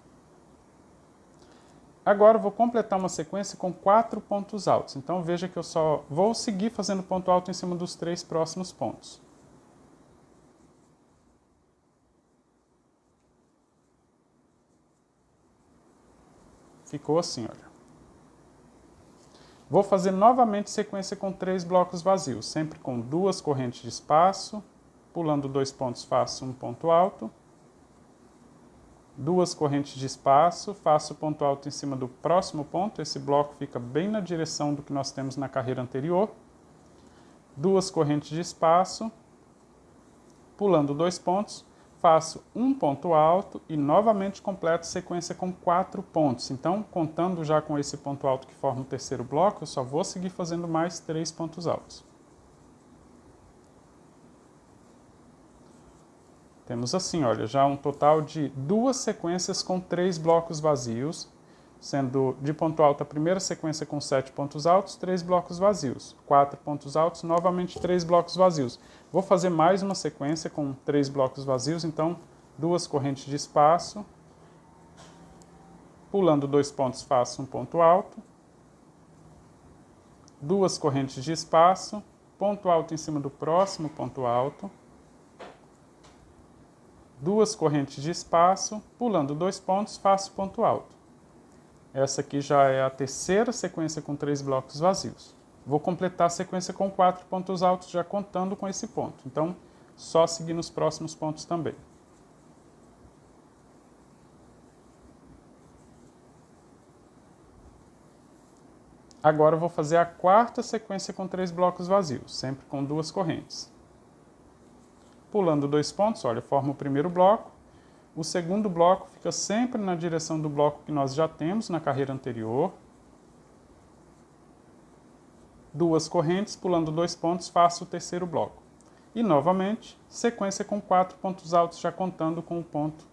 Agora eu vou completar uma sequência com 4 pontos altos. Então veja que eu só vou seguir fazendo ponto alto em cima dos 3 próximos pontos. Ficou assim, olha. Vou fazer novamente sequência com 3 blocos vazios, sempre com 2 correntes de espaço, pulando 2 pontos faço um ponto alto. 2 correntes de espaço, faço ponto alto em cima do próximo ponto, esse bloco fica bem na direção do que nós temos na carreira anterior. 2 correntes de espaço, pulando 2 pontos, faço um ponto alto e novamente completo sequência com 4 pontos. Então, contando já com esse ponto alto que forma o terceiro bloco, eu só vou seguir fazendo mais 3 pontos altos. Temos assim, olha, já um total de 2 sequências com 3 blocos vazios, sendo de ponto alto a primeira sequência com 7 pontos altos, 3 blocos vazios, 4 pontos altos, novamente 3 blocos vazios. Vou fazer mais uma sequência com 3 blocos vazios, então 2 correntes de espaço, pulando 2 pontos faço um ponto alto, 2 correntes de espaço, ponto alto em cima do próximo ponto alto, 2 correntes de espaço, pulando 2 pontos, faço ponto alto. Essa aqui já é a terceira sequência com 3 blocos vazios. vou completar a sequência com 4 pontos altos já contando com esse ponto. Então, só seguir nos próximos pontos também. Agora eu vou fazer a quarta sequência com 3 blocos vazios, sempre com 2 correntes. Pulando 2 pontos, olha, forma o primeiro bloco. O segundo bloco fica sempre na direção do bloco que nós já temos na carreira anterior. 2 correntes, pulando 2 pontos, faço o terceiro bloco. E, novamente, sequência com 4 pontos altos, já contando com o ponto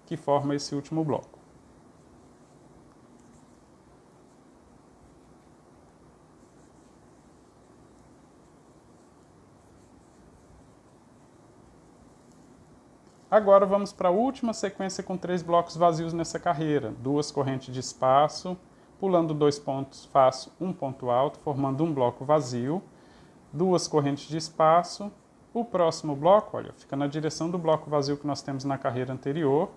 que forma esse último bloco. Agora vamos para a última sequência com 3 blocos vazios nessa carreira. 2 correntes de espaço, pulando 2 pontos, faço um ponto alto, formando um bloco vazio. 2 correntes de espaço. O próximo bloco, olha, fica na direção do bloco vazio que nós temos na carreira anterior.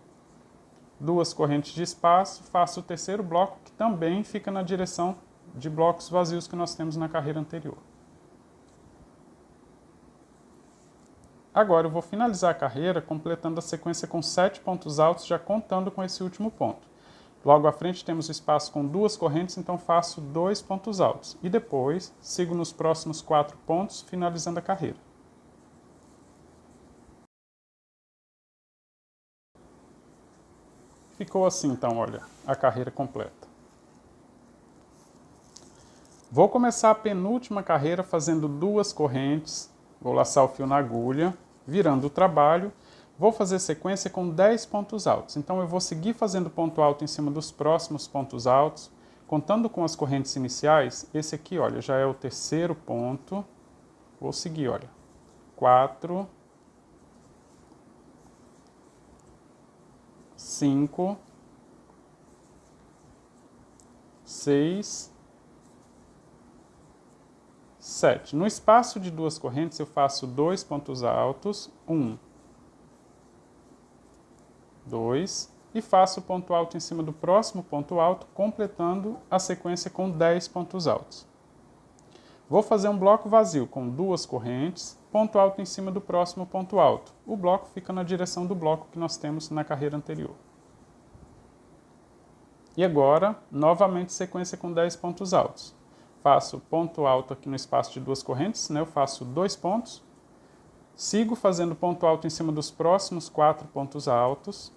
2 correntes de espaço, faço o terceiro bloco, que também fica na direção de blocos vazios que nós temos na carreira anterior. Agora eu vou finalizar a carreira completando a sequência com 7 pontos altos, já contando com esse último ponto. Logo à frente temos o espaço com 2 correntes, então faço 2 pontos altos. E depois sigo nos próximos 4 pontos, finalizando a carreira. Ficou assim então, olha, a carreira completa. Vou começar a penúltima carreira fazendo 2 correntes, vou laçar o fio na agulha, virando o trabalho, vou fazer sequência com 10 pontos altos. Então eu vou seguir fazendo ponto alto em cima dos próximos pontos altos, contando com as correntes iniciais. Esse aqui, olha, já é o terceiro ponto. Vou seguir, olha, 4, 5, 6, 7. No espaço de 2 correntes eu faço 2 pontos altos, 1, 2, e faço ponto alto em cima do próximo ponto alto, completando a sequência com 10 pontos altos. Vou fazer um bloco vazio com 2 correntes, ponto alto em cima do próximo ponto alto. O bloco fica na direção do bloco que nós temos na carreira anterior. E agora, novamente sequência com 10 pontos altos. Faço ponto alto aqui no espaço de 2 correntes, né? Eu faço 2 pontos, sigo fazendo ponto alto em cima dos próximos 4 pontos altos.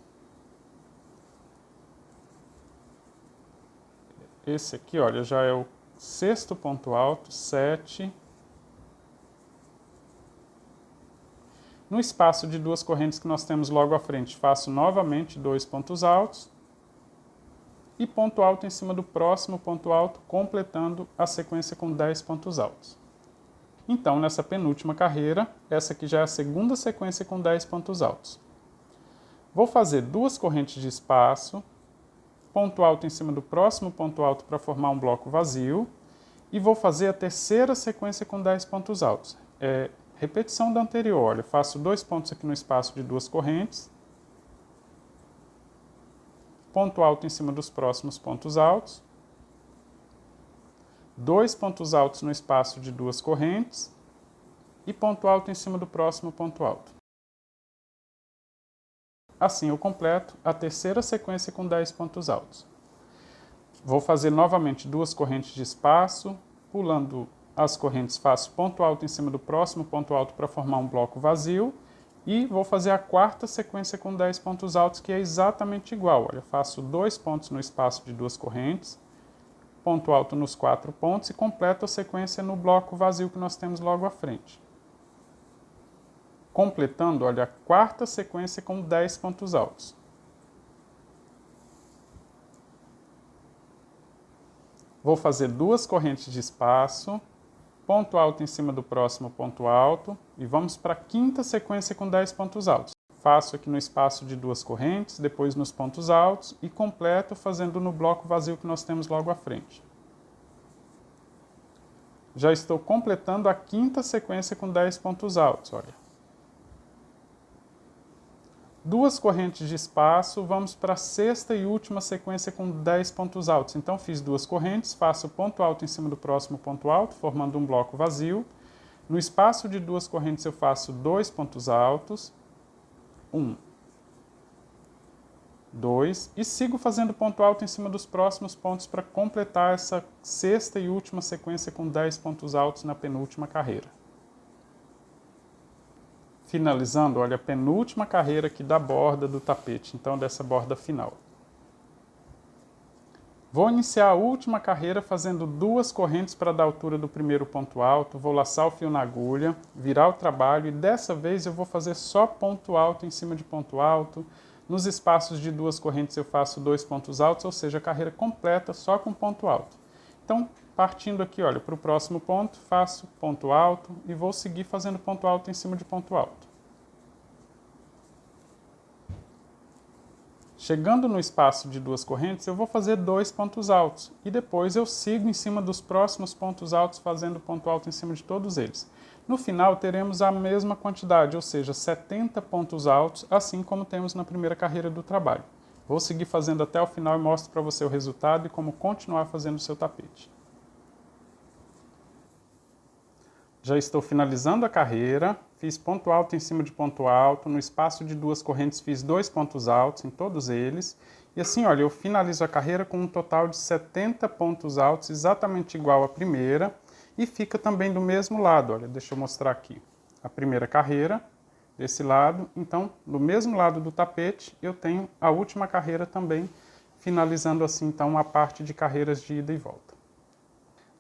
Esse aqui, olha, já é o sexto ponto alto, 7. No espaço de 2 correntes que nós temos logo à frente, faço novamente 2 pontos altos. E ponto alto em cima do próximo ponto alto, completando a sequência com 10 pontos altos. Então, nessa penúltima carreira, essa aqui já é a segunda sequência com 10 pontos altos. Vou fazer 2 correntes de espaço, ponto alto em cima do próximo ponto alto para formar um bloco vazio, e vou fazer a terceira sequência com 10 pontos altos. Repetição da anterior, olha, faço 2 pontos aqui no espaço de 2 correntes, ponto alto em cima dos próximos pontos altos, 2 pontos altos no espaço de 2 correntes e ponto alto em cima do próximo ponto alto. Assim eu completo a terceira sequência com 10 pontos altos. Vou fazer novamente 2 correntes de espaço, pulando as correntes faço ponto alto em cima do próximo ponto alto para formar um bloco vazio. E vou fazer a quarta sequência com 10 pontos altos, que é exatamente igual. Olha, faço 2 pontos no espaço de 2 correntes, ponto alto nos 4 pontos e completo a sequência no bloco vazio que nós temos logo à frente. Completando, olha, a quarta sequência com 10 pontos altos. Vou fazer 2 correntes de espaço, ponto alto em cima do próximo ponto alto e vamos para a quinta sequência com 10 pontos altos. Faço aqui no espaço de 2 correntes, depois nos pontos altos e completo fazendo no bloco vazio que nós temos logo à frente. Já estou completando a quinta sequência com 10 pontos altos, olha. Duas correntes de espaço, vamos para a sexta e última sequência com 10 pontos altos. Então, fiz duas correntes, faço ponto alto em cima do próximo ponto alto, formando um bloco vazio. No espaço de duas correntes, eu faço 2 pontos altos. 1, 2, e sigo fazendo ponto alto em cima dos próximos pontos para completar essa sexta e última sequência com 10 pontos altos na penúltima carreira. Finalizando, olha, a penúltima carreira aqui da borda do tapete, então dessa borda final. Vou iniciar a última carreira fazendo duas correntes para dar altura do primeiro ponto alto, vou laçar o fio na agulha, virar o trabalho e dessa vez eu vou fazer só ponto alto em cima de ponto alto. Nos espaços de duas correntes eu faço 2 pontos altos, ou seja, a carreira completa só com ponto alto. Então, partindo aqui, olha, para o próximo ponto, faço ponto alto e vou seguir fazendo ponto alto em cima de ponto alto. Chegando no espaço de duas correntes, eu vou fazer 2 pontos altos e depois eu sigo em cima dos próximos pontos altos fazendo ponto alto em cima de todos eles. No final teremos a mesma quantidade, ou seja, 70 pontos altos, assim como temos na primeira carreira do trabalho. Vou seguir fazendo até o final e mostro para você o resultado e como continuar fazendo o seu tapete. Já estou finalizando a carreira, fiz ponto alto em cima de ponto alto, no espaço de duas correntes fiz 2 pontos altos em todos eles, e assim, olha, eu finalizo a carreira com um total de 70 pontos altos, exatamente igual à primeira, e fica também do mesmo lado, olha, deixa eu mostrar aqui. A primeira carreira, desse lado, então, do mesmo lado do tapete, eu tenho a última carreira também, finalizando assim, então, a parte de carreiras de ida e volta.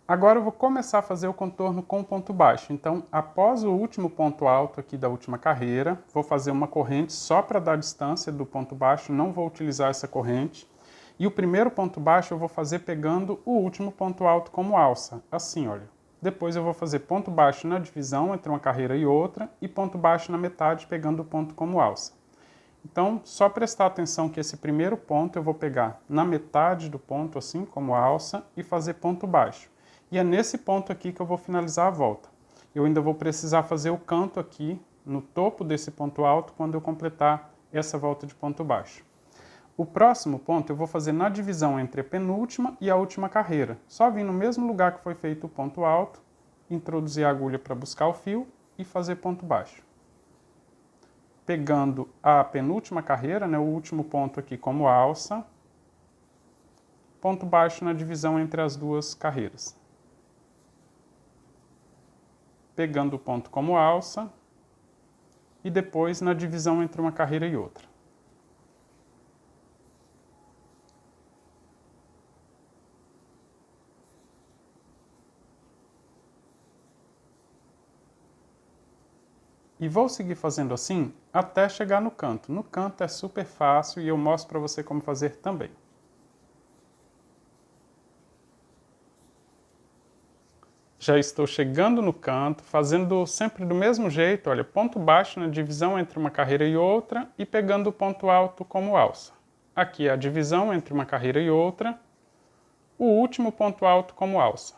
Agora eu vou começar a fazer o contorno com ponto baixo. Então, após o último ponto alto aqui da última carreira, vou fazer uma corrente só para dar distância do ponto baixo, não vou utilizar essa corrente. E o primeiro ponto baixo eu vou fazer pegando o último ponto alto como alça, assim, olha. Depois eu vou fazer ponto baixo na divisão entre uma carreira e outra e ponto baixo na metade pegando o ponto como alça. Então, só prestar atenção que esse primeiro ponto eu vou pegar na metade do ponto, assim, como alça, e fazer ponto baixo. E é nesse ponto aqui que eu vou finalizar a volta. Eu ainda vou precisar fazer o canto aqui no topo desse ponto alto quando eu completar essa volta de ponto baixo. O próximo ponto eu vou fazer na divisão entre a penúltima e a última carreira. Só vir no mesmo lugar que foi feito o ponto alto, introduzir a agulha para buscar o fio e fazer ponto baixo. Pegando a penúltima carreira, né, o último ponto aqui como alça, ponto baixo na divisão entre as duas carreiras. Pegando o ponto como alça e depois na divisão entre uma carreira e outra. E vou seguir fazendo assim até chegar no canto. No canto é super fácil e eu mostro para você como fazer também. Já estou chegando no canto, fazendo sempre do mesmo jeito, olha, ponto baixo na divisão entre uma carreira e outra e pegando o ponto alto como alça. Aqui é a divisão entre uma carreira e outra, o último ponto alto como alça.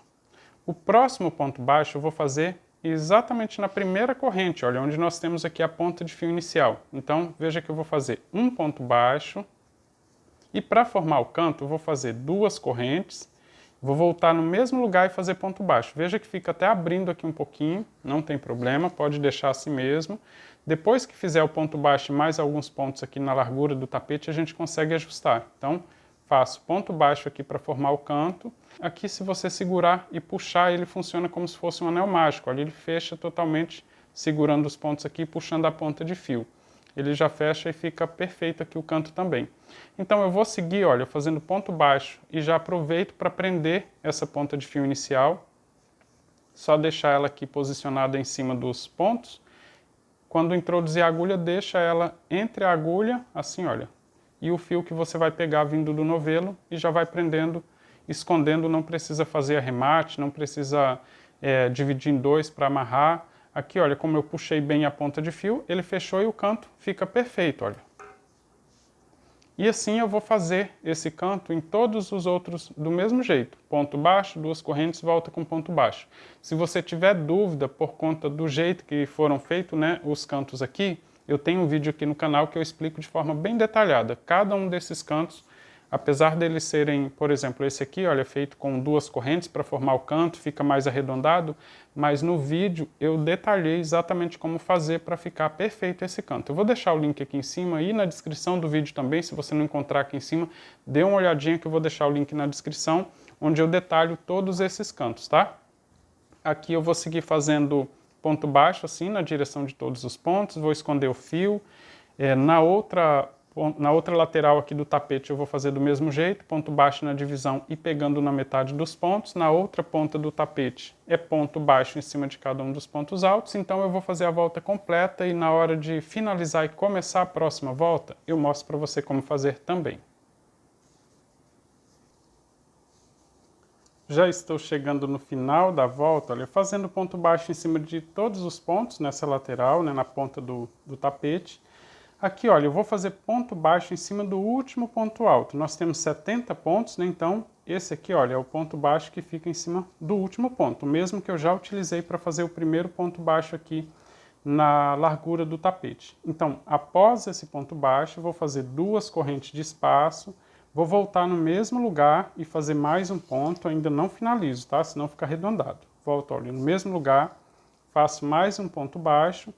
O próximo ponto baixo eu vou fazer exatamente na primeira corrente, olha, onde nós temos aqui a ponta de fio inicial. Então, veja que eu vou fazer um ponto baixo e para formar o canto eu vou fazer duas correntes. Vou voltar no mesmo lugar e fazer ponto baixo. Veja que fica até abrindo aqui um pouquinho, não tem problema, pode deixar assim mesmo. Depois que fizer o ponto baixo e mais alguns pontos aqui na largura do tapete, a gente consegue ajustar. Então, faço ponto baixo aqui para formar o canto. Aqui, se você segurar e puxar, ele funciona como se fosse um anel mágico. Olha, ele fecha totalmente, segurando os pontos aqui e puxando a ponta de fio. Ele já fecha e fica perfeito aqui o canto também. Então eu vou seguir, olha, fazendo ponto baixo e já aproveito para prender essa ponta de fio inicial. Só deixar ela aqui posicionada em cima dos pontos. Quando introduzir a agulha, deixa ela entre a agulha, assim, olha, e o fio que você vai pegar vindo do novelo e já vai prendendo, escondendo, não precisa fazer arremate, não precisa dividir em dois para amarrar. Aqui, olha, como eu puxei bem a ponta de fio, ele fechou e o canto fica perfeito, olha. E assim eu vou fazer esse canto em todos os outros do mesmo jeito. Ponto baixo, duas correntes, volta com ponto baixo. Se você tiver dúvida por conta do jeito que foram feitos, né, os cantos aqui, eu tenho um vídeo aqui no canal que eu explico de forma bem detalhada cada um desses cantos. Apesar deles serem, por exemplo, esse aqui, olha, é feito com 2 correntes para formar o canto, fica mais arredondado, mas no vídeo eu detalhei exatamente como fazer para ficar perfeito esse canto. Eu vou deixar o link aqui em cima e na descrição do vídeo também, se você não encontrar aqui em cima, dê uma olhadinha que eu vou deixar o link na descrição, onde eu detalho todos esses cantos, tá? Aqui eu vou seguir fazendo ponto baixo, assim, na direção de todos os pontos, vou esconder o fio. Na outra lateral aqui do tapete eu vou fazer do mesmo jeito, ponto baixo na divisão e pegando na metade dos pontos. Na outra ponta do tapete é ponto baixo em cima de cada um dos pontos altos, então eu vou fazer a volta completa e na hora de finalizar e começar a próxima volta, eu mostro para você como fazer também. Já estou chegando no final da volta, olha, fazendo ponto baixo em cima de todos os pontos nessa lateral, né, na ponta do tapete. Aqui, olha, eu vou fazer ponto baixo em cima do último ponto alto. Nós temos 70 pontos, né, então esse aqui, olha, é o ponto baixo que fica em cima do último ponto, o mesmo que eu já utilizei para fazer o primeiro ponto baixo aqui na largura do tapete. Então, após esse ponto baixo, eu vou fazer 2 correntes de espaço, vou voltar no mesmo lugar e fazer mais um ponto, ainda não finalizo, tá? Senão fica arredondado. Volto, olha, no mesmo lugar, faço mais um ponto baixo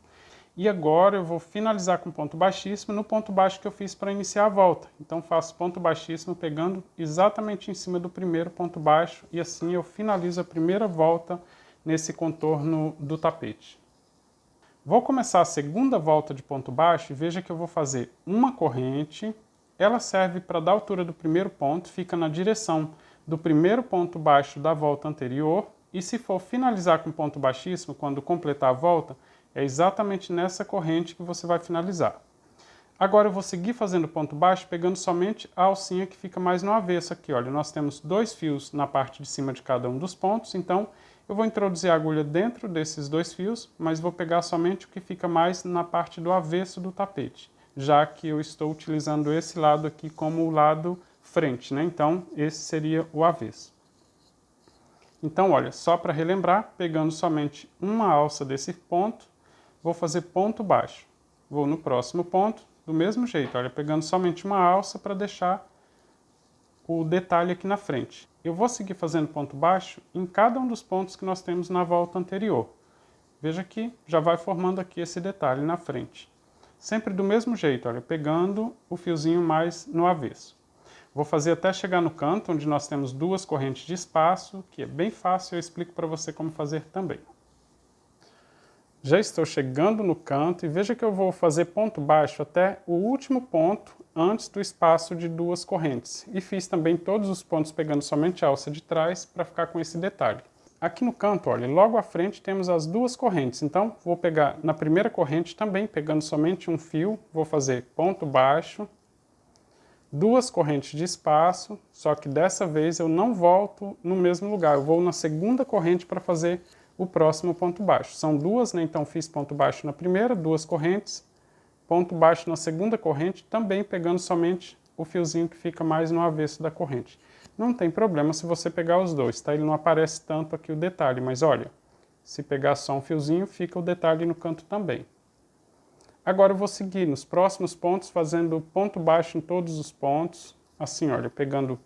e agora eu vou finalizar com ponto baixíssimo no ponto baixo que eu fiz para iniciar a volta. Então faço ponto baixíssimo pegando exatamente em cima do primeiro ponto baixo e assim eu finalizo a primeira volta nesse contorno do tapete. Vou começar a segunda volta de ponto baixo e veja que eu vou fazer uma corrente. Ela serve para dar a altura do primeiro ponto, fica na direção do primeiro ponto baixo da volta anterior, e se for finalizar com ponto baixíssimo, quando completar a volta, é exatamente nessa corrente que você vai finalizar. Agora eu vou seguir fazendo ponto baixo, pegando somente a alcinha que fica mais no avesso aqui, olha, nós temos 2 fios na parte de cima de cada um dos pontos, então eu vou introduzir a agulha dentro desses 2 fios, mas vou pegar somente o que fica mais na parte do avesso do tapete, já que eu estou utilizando esse lado aqui como o lado frente, né? Então, esse seria o avesso. Então, olha, só para relembrar, pegando somente uma alça desse ponto, vou fazer ponto baixo. Vou no próximo ponto, do mesmo jeito, olha, pegando somente uma alça para deixar o detalhe aqui na frente. Eu vou seguir fazendo ponto baixo em cada um dos pontos que nós temos na volta anterior. Veja que já vai formando aqui esse detalhe na frente. Sempre do mesmo jeito, olha, pegando o fiozinho mais no avesso. Vou fazer até chegar no canto, onde nós temos 2 correntes de espaço, que é bem fácil, eu explico para você como fazer também. Já estou chegando no canto e veja que eu vou fazer ponto baixo até o último ponto antes do espaço de 2 correntes. E fiz também todos os pontos pegando somente a alça de trás para ficar com esse detalhe. Aqui no canto, olha, logo à frente temos as 2 correntes, então vou pegar na primeira corrente também, pegando somente um fio, vou fazer ponto baixo, 2 correntes de espaço, só que dessa vez eu não volto no mesmo lugar, eu vou na segunda corrente para fazer o próximo ponto baixo. São 2, né, então fiz ponto baixo na primeira, 2 correntes, ponto baixo na segunda corrente, também pegando somente o fiozinho que fica mais no avesso da corrente. Não tem problema se você pegar os 2, tá? Ele não aparece tanto aqui o detalhe, mas olha, se pegar só um fiozinho, fica o detalhe no canto também. Agora eu vou seguir nos próximos pontos, fazendo ponto baixo em todos os pontos, assim, olha, pegando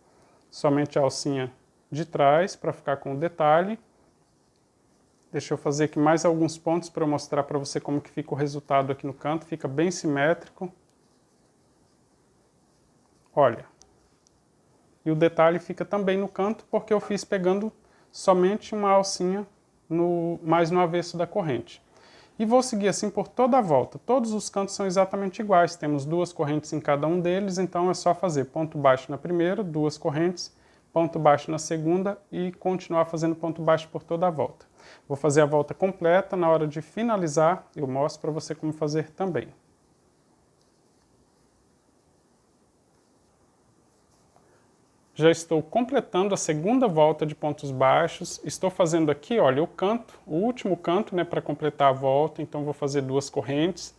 somente a alcinha de trás para ficar com o detalhe. Deixa eu fazer aqui mais alguns pontos para mostrar para você como que fica o resultado aqui no canto, fica bem simétrico. Olha. E o detalhe fica também no canto, porque eu fiz pegando somente uma alcinha mais no avesso da corrente. E vou seguir assim por toda a volta. Todos os cantos são exatamente iguais, temos 2 correntes em cada um deles, então é só fazer ponto baixo na primeira, 2 correntes, ponto baixo na segunda e continuar fazendo ponto baixo por toda a volta. Vou fazer a volta completa, na hora de finalizar eu mostro para você como fazer também. Já estou completando a segunda volta de pontos baixos. Estou fazendo aqui, olha, o canto, o último canto, né, para completar a volta. Então vou fazer 2 correntes.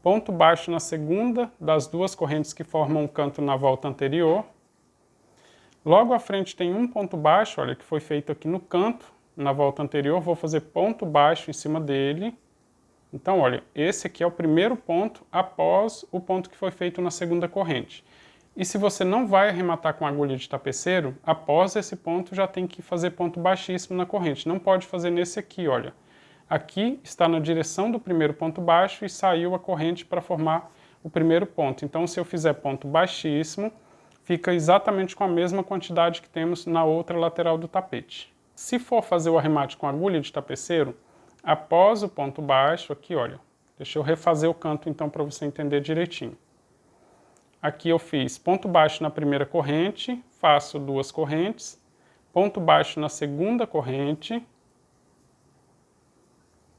Ponto baixo na segunda das 2 correntes que formam um canto na volta anterior. Logo à frente tem um ponto baixo, olha, que foi feito aqui no canto, na volta anterior. Vou fazer ponto baixo em cima dele. Então, olha, esse aqui é o primeiro ponto após o ponto que foi feito na segunda corrente. E se você não vai arrematar com agulha de tapeceiro, após esse ponto já tem que fazer ponto baixíssimo na corrente. Não pode fazer nesse aqui, olha. Aqui está na direção do primeiro ponto baixo e saiu a corrente para formar o primeiro ponto. Então, se eu fizer ponto baixíssimo, fica exatamente com a mesma quantidade que temos na outra lateral do tapete. Se for fazer o arremate com agulha de tapeceiro, após o ponto baixo, aqui olha, deixa eu refazer o canto então para você entender direitinho. Aqui eu fiz ponto baixo na primeira corrente, faço 2 correntes, ponto baixo na segunda corrente,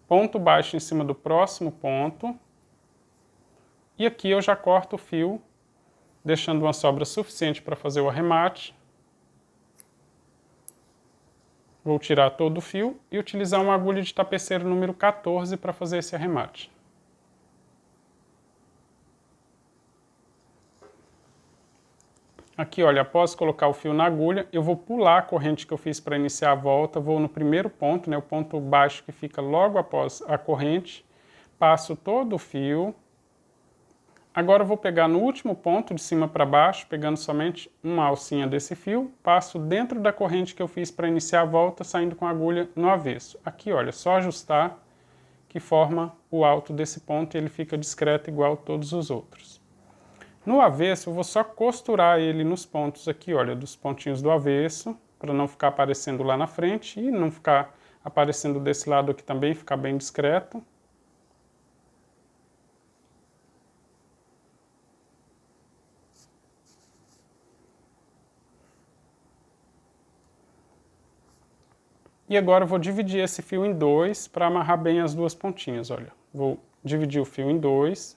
ponto baixo em cima do próximo ponto, e aqui eu já corto o fio, deixando uma sobra suficiente para fazer o arremate. Vou tirar todo o fio e utilizar uma agulha de tapeceiro número 14 para fazer esse arremate. Aqui, olha, após colocar o fio na agulha, eu vou pular a corrente que eu fiz para iniciar a volta, vou no primeiro ponto, né, o ponto baixo que fica logo após a corrente, passo todo o fio. Agora eu vou pegar no último ponto, de cima para baixo, pegando somente uma alcinha desse fio, passo dentro da corrente que eu fiz para iniciar a volta, saindo com a agulha no avesso. Aqui, olha, só ajustar que forma o alto desse ponto e ele fica discreto igual a todos os outros. No avesso, eu vou só costurar ele nos pontos aqui, olha, dos pontinhos do avesso, para não ficar aparecendo lá na frente e não ficar aparecendo desse lado aqui também, ficar bem discreto. E agora eu vou dividir esse fio em 2 para amarrar bem as duas pontinhas, olha. Vou dividir o fio em 2.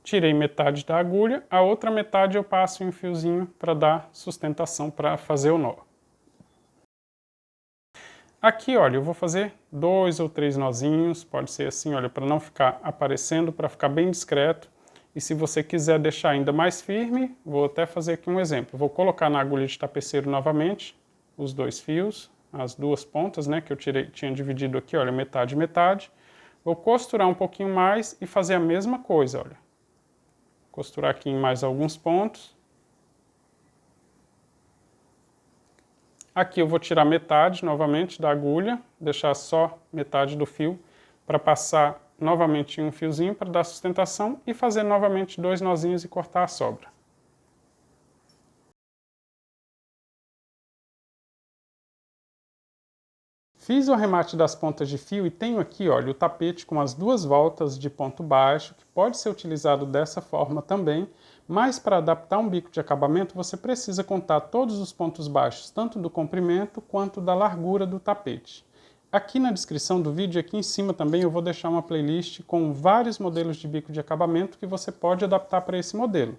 Tirei metade da agulha, a outra metade eu passo em um fiozinho para dar sustentação para fazer o nó. Aqui, olha, eu vou fazer 2 ou 3 nozinhos, pode ser assim, olha, para não ficar aparecendo, para ficar bem discreto. E se você quiser deixar ainda mais firme, vou até fazer aqui um exemplo. Vou colocar na agulha de tapeceiro novamente os 2 fios, as 2 pontas, né, que eu tinha dividido aqui, olha, metade e metade. Vou costurar um pouquinho mais e fazer a mesma coisa, olha. Costurar aqui em mais alguns pontos. Aqui eu vou tirar metade novamente da agulha, deixar só metade do fio para passar novamente em um fiozinho para dar sustentação e fazer novamente 2 nozinhos e cortar a sobra. Fiz o arremate das pontas de fio e tenho aqui, olha, o tapete com as 2 voltas de ponto baixo, que pode ser utilizado dessa forma também, mas para adaptar um bico de acabamento você precisa contar todos os pontos baixos, tanto do comprimento quanto da largura do tapete. Aqui na descrição do vídeo, aqui em cima também, eu vou deixar uma playlist com vários modelos de bico de acabamento que você pode adaptar para esse modelo.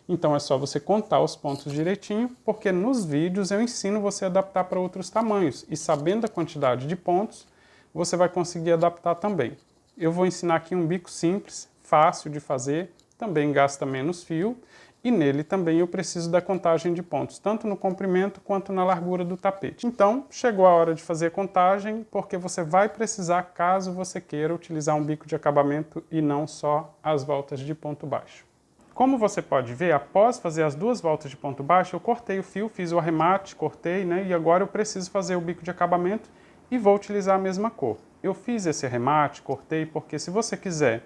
Então é só você contar os pontos direitinho, porque nos vídeos eu ensino você a adaptar para outros tamanhos, e sabendo a quantidade de pontos, você vai conseguir adaptar também. Eu vou ensinar aqui um bico simples, fácil de fazer, também gasta menos fio, e nele também eu preciso da contagem de pontos, tanto no comprimento quanto na largura do tapete. Então, chegou a hora de fazer a contagem, porque você vai precisar caso você queira utilizar um bico de acabamento e não só as voltas de ponto baixo. Como você pode ver, após fazer as 2 voltas de ponto baixo, eu cortei o fio, fiz o arremate, cortei, né? E agora eu preciso fazer o bico de acabamento e vou utilizar a mesma cor. Eu fiz esse arremate, cortei, porque se você quiser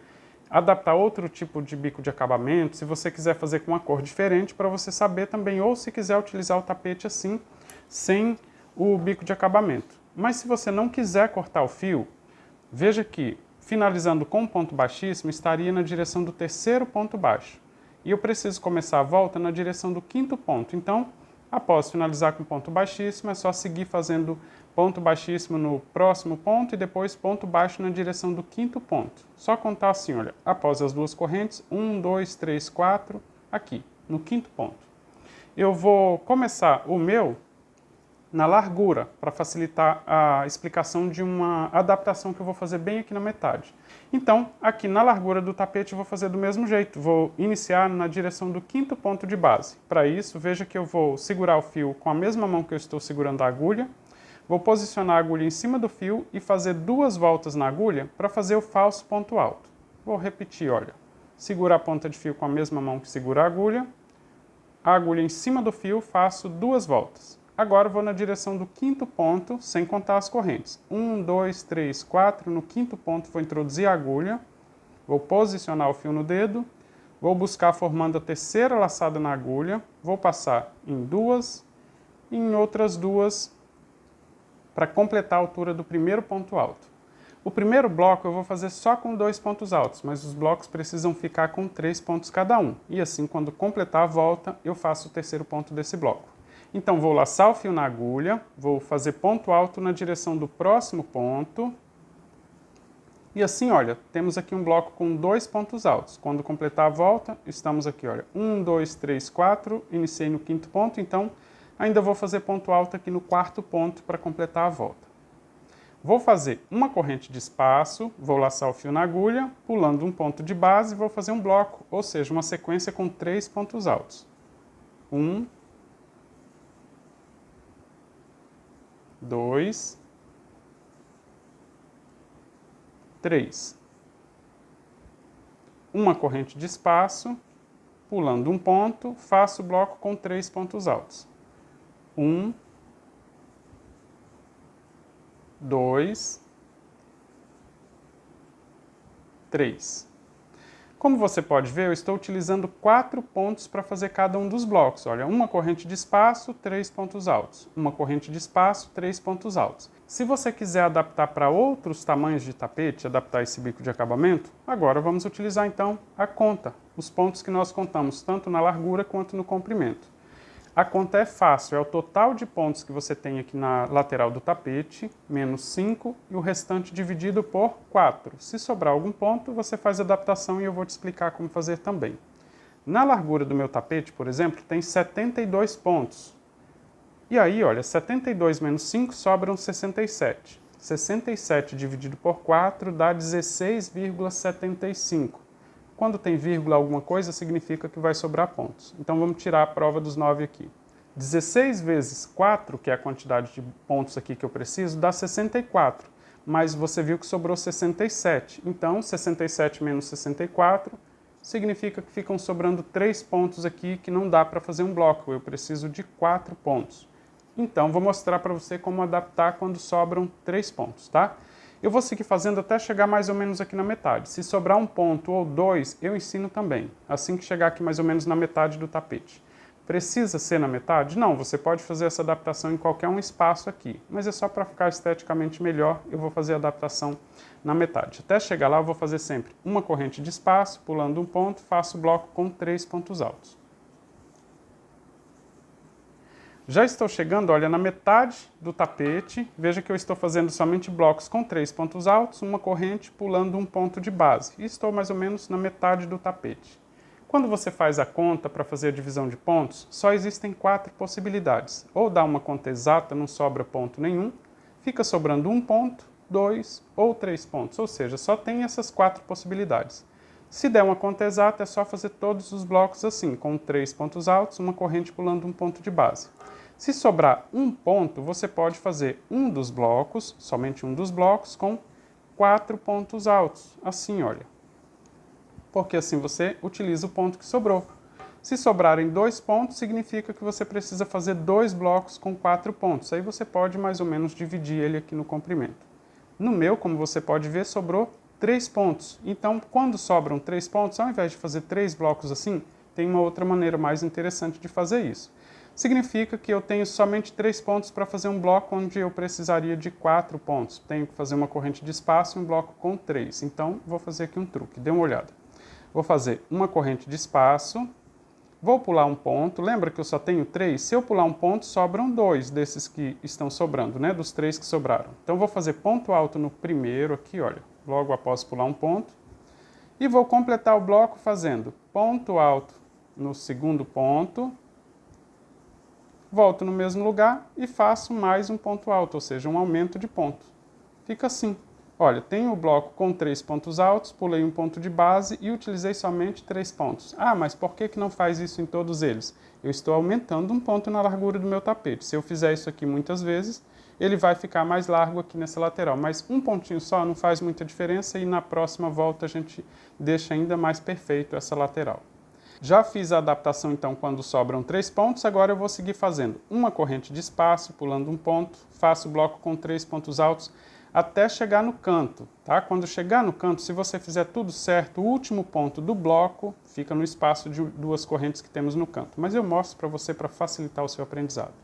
adaptar outro tipo de bico de acabamento, se você quiser fazer com uma cor diferente, para você saber também, ou se quiser utilizar o tapete assim, sem o bico de acabamento. Mas se você não quiser cortar o fio, veja que, finalizando com um ponto baixíssimo, estaria na direção do 3º ponto baixo. E eu preciso começar a volta na direção do 5º ponto. Então, após finalizar com ponto baixíssimo, é só seguir fazendo ponto baixíssimo no próximo ponto e depois ponto baixo na direção do 5º ponto. Só contar assim, olha, após as 2 correntes, 1, 2, 3, 4, aqui, no 5º ponto. Eu vou começar o meu na largura, para facilitar a explicação de uma adaptação que eu vou fazer bem aqui na metade. Então, aqui na largura do tapete eu vou fazer do mesmo jeito, vou iniciar na direção do quinto ponto de base. Para isso, veja que eu vou segurar o fio com a mesma mão que eu estou segurando a agulha, vou posicionar a agulha em cima do fio e fazer 2 voltas na agulha para fazer o falso ponto alto. Vou repetir, olha, segura a ponta de fio com a mesma mão que segura a agulha em cima do fio, faço 2 voltas. Agora vou na direção do quinto ponto, sem contar as correntes. 1, 2, 3, 4. No quinto ponto vou introduzir a agulha, vou posicionar o fio no dedo, vou buscar formando a terceira laçada na agulha, vou passar em 2 e em outras 2 para completar a altura do primeiro ponto alto. O primeiro bloco eu vou fazer só com 2 pontos altos, mas os blocos precisam ficar com 3 pontos cada um. E assim, quando completar a volta, eu faço o terceiro ponto desse bloco. Então, vou laçar o fio na agulha, vou fazer ponto alto na direção do próximo ponto. E assim, olha, temos aqui um bloco com 2 pontos altos. Quando completar a volta, estamos aqui, olha, 1, 2, 3, 4, iniciei no quinto ponto, então ainda vou fazer ponto alto aqui no quarto ponto para completar a volta. Vou fazer uma corrente de espaço, vou laçar o fio na agulha, pulando um ponto de base, vou fazer um bloco, ou seja, uma sequência com 3 pontos altos. 1, 2, 3. Uma corrente de espaço, pulando um ponto, faço o bloco com 3 pontos altos. 1, 2, 3. Como você pode ver, eu estou utilizando 4 pontos para fazer cada um dos blocos. Olha, uma corrente de espaço, 3 pontos altos. Uma corrente de espaço, 3 pontos altos. Se você quiser adaptar para outros tamanhos de tapete, adaptar esse bico de acabamento, agora vamos utilizar então a conta, os pontos que nós contamos tanto na largura quanto no comprimento. A conta é fácil, é o total de pontos que você tem aqui na lateral do tapete, menos 5, e o restante dividido por 4. Se sobrar algum ponto, você faz a adaptação e eu vou te explicar como fazer também. Na largura do meu tapete, por exemplo, tem 72 pontos. E aí, olha, 72 menos 5 sobram 67. 67 dividido por 4 dá 16,75. Quando tem vírgula alguma coisa, significa que vai sobrar pontos. Então vamos tirar a prova dos 9 aqui. 16 vezes 4, que é a quantidade de pontos aqui que eu preciso, dá 64. Mas você viu que sobrou 67. Então 67 menos 64 significa que ficam sobrando 3 pontos aqui que não dá para fazer um bloco. Eu preciso de 4 pontos. Então vou mostrar para você como adaptar quando sobram 3 pontos, tá? Eu vou seguir fazendo até chegar mais ou menos aqui na metade. Se sobrar um ponto ou 2, eu ensino também, assim que chegar aqui mais ou menos na metade do tapete. Precisa ser na metade? Não, você pode fazer essa adaptação em qualquer um espaço aqui, mas é só para ficar esteticamente melhor, eu vou fazer a adaptação na metade. Até chegar lá eu vou fazer sempre uma corrente de espaço, pulando um ponto, faço o bloco com 3 pontos altos. Já estou chegando, olha, na metade do tapete. Veja que eu estou fazendo somente blocos com 3 pontos altos, uma corrente pulando um ponto de base. E estou mais ou menos na metade do tapete. Quando você faz a conta para fazer a divisão de pontos, só existem 4 possibilidades. Ou dá uma conta exata, não sobra ponto nenhum, fica sobrando um ponto, 2 ou 3 pontos. Ou seja, só tem essas 4 possibilidades. Se der uma conta exata, é só fazer todos os blocos assim, com 3 pontos altos, uma corrente pulando um ponto de base. Se sobrar um ponto, você pode fazer um dos blocos, somente um dos blocos, com 4 pontos altos. Assim, olha. Porque assim você utiliza o ponto que sobrou. Se sobrarem 2 pontos, significa que você precisa fazer 2 blocos com 4 pontos. Aí você pode mais ou menos dividir ele aqui no comprimento. No meu, como você pode ver, sobrou 3 pontos. Então, quando sobram 3 pontos, ao invés de fazer 3 blocos assim, tem uma outra maneira mais interessante de fazer isso. Significa que eu tenho somente 3 pontos para fazer um bloco onde eu precisaria de 4 pontos. Tenho que fazer uma corrente de espaço e um bloco com 3. Então, vou fazer aqui um truque. Dê uma olhada. Vou fazer uma corrente de espaço, vou pular um ponto. Lembra que eu só tenho 3? Se eu pular um ponto, sobram 2 desses que estão sobrando, né? Dos 3 que sobraram. Então, vou fazer ponto alto no primeiro aqui, olha, logo após pular um ponto. E vou completar o bloco fazendo ponto alto no segundo ponto, volto no mesmo lugar e faço mais um ponto alto, ou seja, um aumento de ponto. Fica assim. Olha, tenho o bloco com 3 pontos altos, pulei um ponto de base e utilizei somente 3 pontos. Ah, mas por que não faz isso em todos eles? Eu estou aumentando um ponto na largura do meu tapete. Se eu fizer isso aqui muitas vezes, ele vai ficar mais largo aqui nessa lateral. Mas um pontinho só não faz muita diferença e na próxima volta a gente deixa ainda mais perfeito essa lateral. Já fiz a adaptação então quando sobram 3 pontos, agora eu vou seguir fazendo uma corrente de espaço, pulando um ponto, faço o bloco com 3 pontos altos, até chegar no canto, tá? Quando chegar no canto, se você fizer tudo certo, o último ponto do bloco fica no espaço de 2 correntes que temos no canto. Mas eu mostro para você para facilitar o seu aprendizado.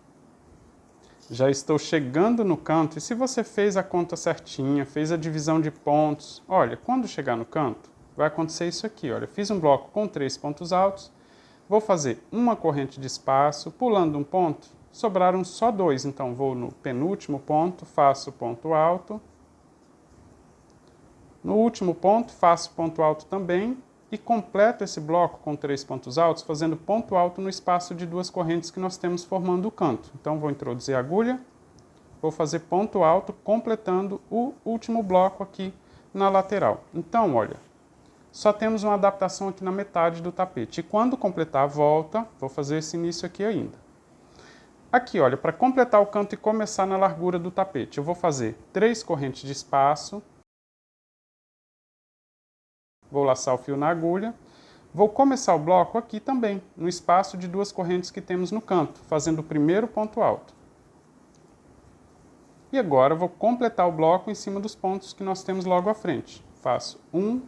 Já estou chegando no canto e se você fez a conta certinha, fez a divisão de pontos, olha, quando chegar no canto, vai acontecer isso aqui, olha, fiz um bloco com 3 pontos altos, vou fazer uma corrente de espaço, pulando um ponto, sobraram só 2, então vou no penúltimo ponto, faço ponto alto. No último ponto, faço ponto alto também e completo esse bloco com 3 pontos altos, fazendo ponto alto no espaço de 2 correntes que nós temos formando o canto. Então vou introduzir a agulha, vou fazer ponto alto, completando o último bloco aqui na lateral. Então, olha, só temos uma adaptação aqui na metade do tapete. E quando completar a volta, vou fazer esse início aqui ainda. Aqui, olha, para completar o canto e começar na largura do tapete, eu vou fazer 3 correntes de espaço. Vou laçar o fio na agulha. Vou começar o bloco aqui também, no espaço de 2 correntes que temos no canto, fazendo o primeiro ponto alto. E agora vou completar o bloco em cima dos pontos que nós temos logo à frente. Faço 1,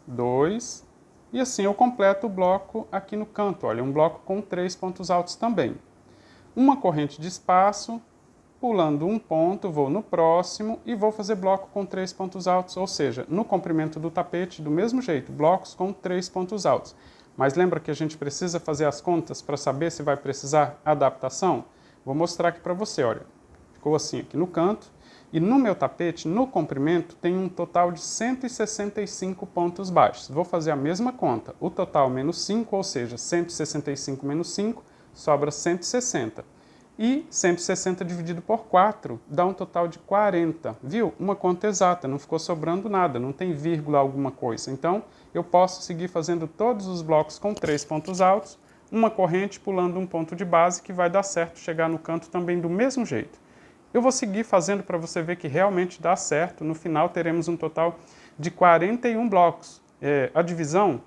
2, e assim eu completo o bloco aqui no canto. Olha, um bloco com 3 pontos altos também. Uma corrente de espaço, pulando um ponto, vou no próximo e vou fazer bloco com 3 pontos altos, ou seja, no comprimento do tapete, do mesmo jeito, blocos com 3 pontos altos. Mas lembra que a gente precisa fazer as contas para saber se vai precisar adaptação? Vou mostrar aqui para você, olha. Ficou assim aqui no canto. E no meu tapete, no comprimento, tem um total de 165 pontos baixos. Vou fazer a mesma conta. O total menos 5, ou seja, 165 menos 5, sobra 160. E 160 dividido por 4 dá um total de 40. Viu? Uma conta exata, não ficou sobrando nada, não tem vírgula alguma coisa. Então, eu posso seguir fazendo todos os blocos com 3 pontos altos, uma corrente pulando um ponto de base que vai dar certo chegar no canto também do mesmo jeito. Eu vou seguir fazendo para você ver que realmente dá certo. No final teremos um total de 41 blocos. A divisão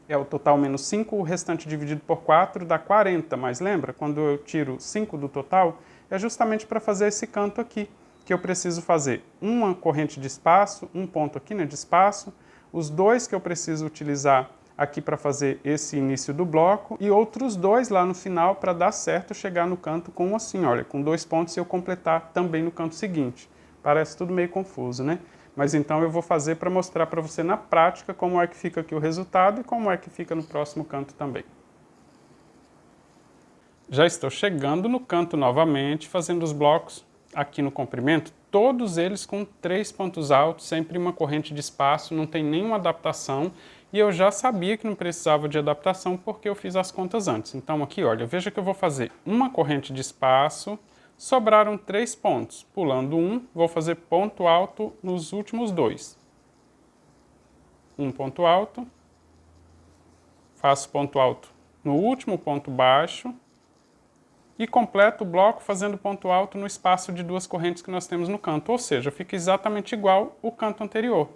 é o total menos 5, o restante dividido por 4 dá 40. Mas lembra, quando eu tiro 5 do total, é justamente para fazer esse canto aqui, que eu preciso fazer uma corrente de espaço, um ponto aqui, né, de espaço, os 2 que eu preciso utilizar aqui para fazer esse início do bloco e outros 2 lá no final para dar certo chegar no canto com assim, olha, com 2 pontos e eu completar também no canto seguinte. Parece tudo meio confuso, né? Mas então eu vou fazer para mostrar para você na prática como é que fica aqui o resultado e como é que fica no próximo canto também. Já estou chegando no canto novamente, fazendo os blocos aqui no comprimento, todos eles com 3 pontos altos, sempre uma corrente de espaço, não tem nenhuma adaptação. E eu já sabia que não precisava de adaptação porque eu fiz as contas antes. Então aqui, olha, veja que eu vou fazer uma corrente de espaço, sobraram 3 pontos. Pulando um, vou fazer ponto alto nos últimos 2. Um ponto alto, faço ponto alto no último ponto baixo e completo o bloco fazendo ponto alto no espaço de 2 correntes que nós temos no canto. Ou seja, fica exatamente igual o canto anterior.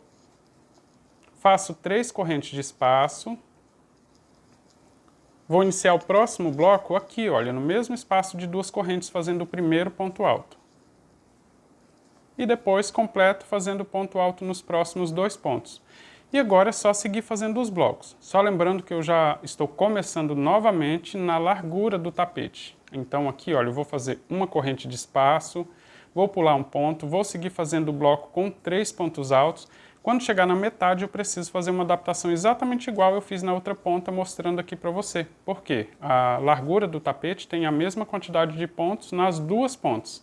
Faço 3 correntes de espaço. Vou iniciar o próximo bloco aqui, olha, no mesmo espaço de 2 correntes, fazendo o primeiro ponto alto. E depois completo fazendo ponto alto nos próximos 2 pontos. E agora é só seguir fazendo os blocos. Só lembrando que eu já estou começando novamente na largura do tapete. Então aqui, olha, eu vou fazer uma corrente de espaço, vou pular um ponto, vou seguir fazendo o bloco com 3 pontos altos. Quando chegar na metade, eu preciso fazer uma adaptação exatamente igual eu fiz na outra ponta, mostrando aqui para você. Por quê? A largura do tapete tem a mesma quantidade de pontos nas 2 pontas.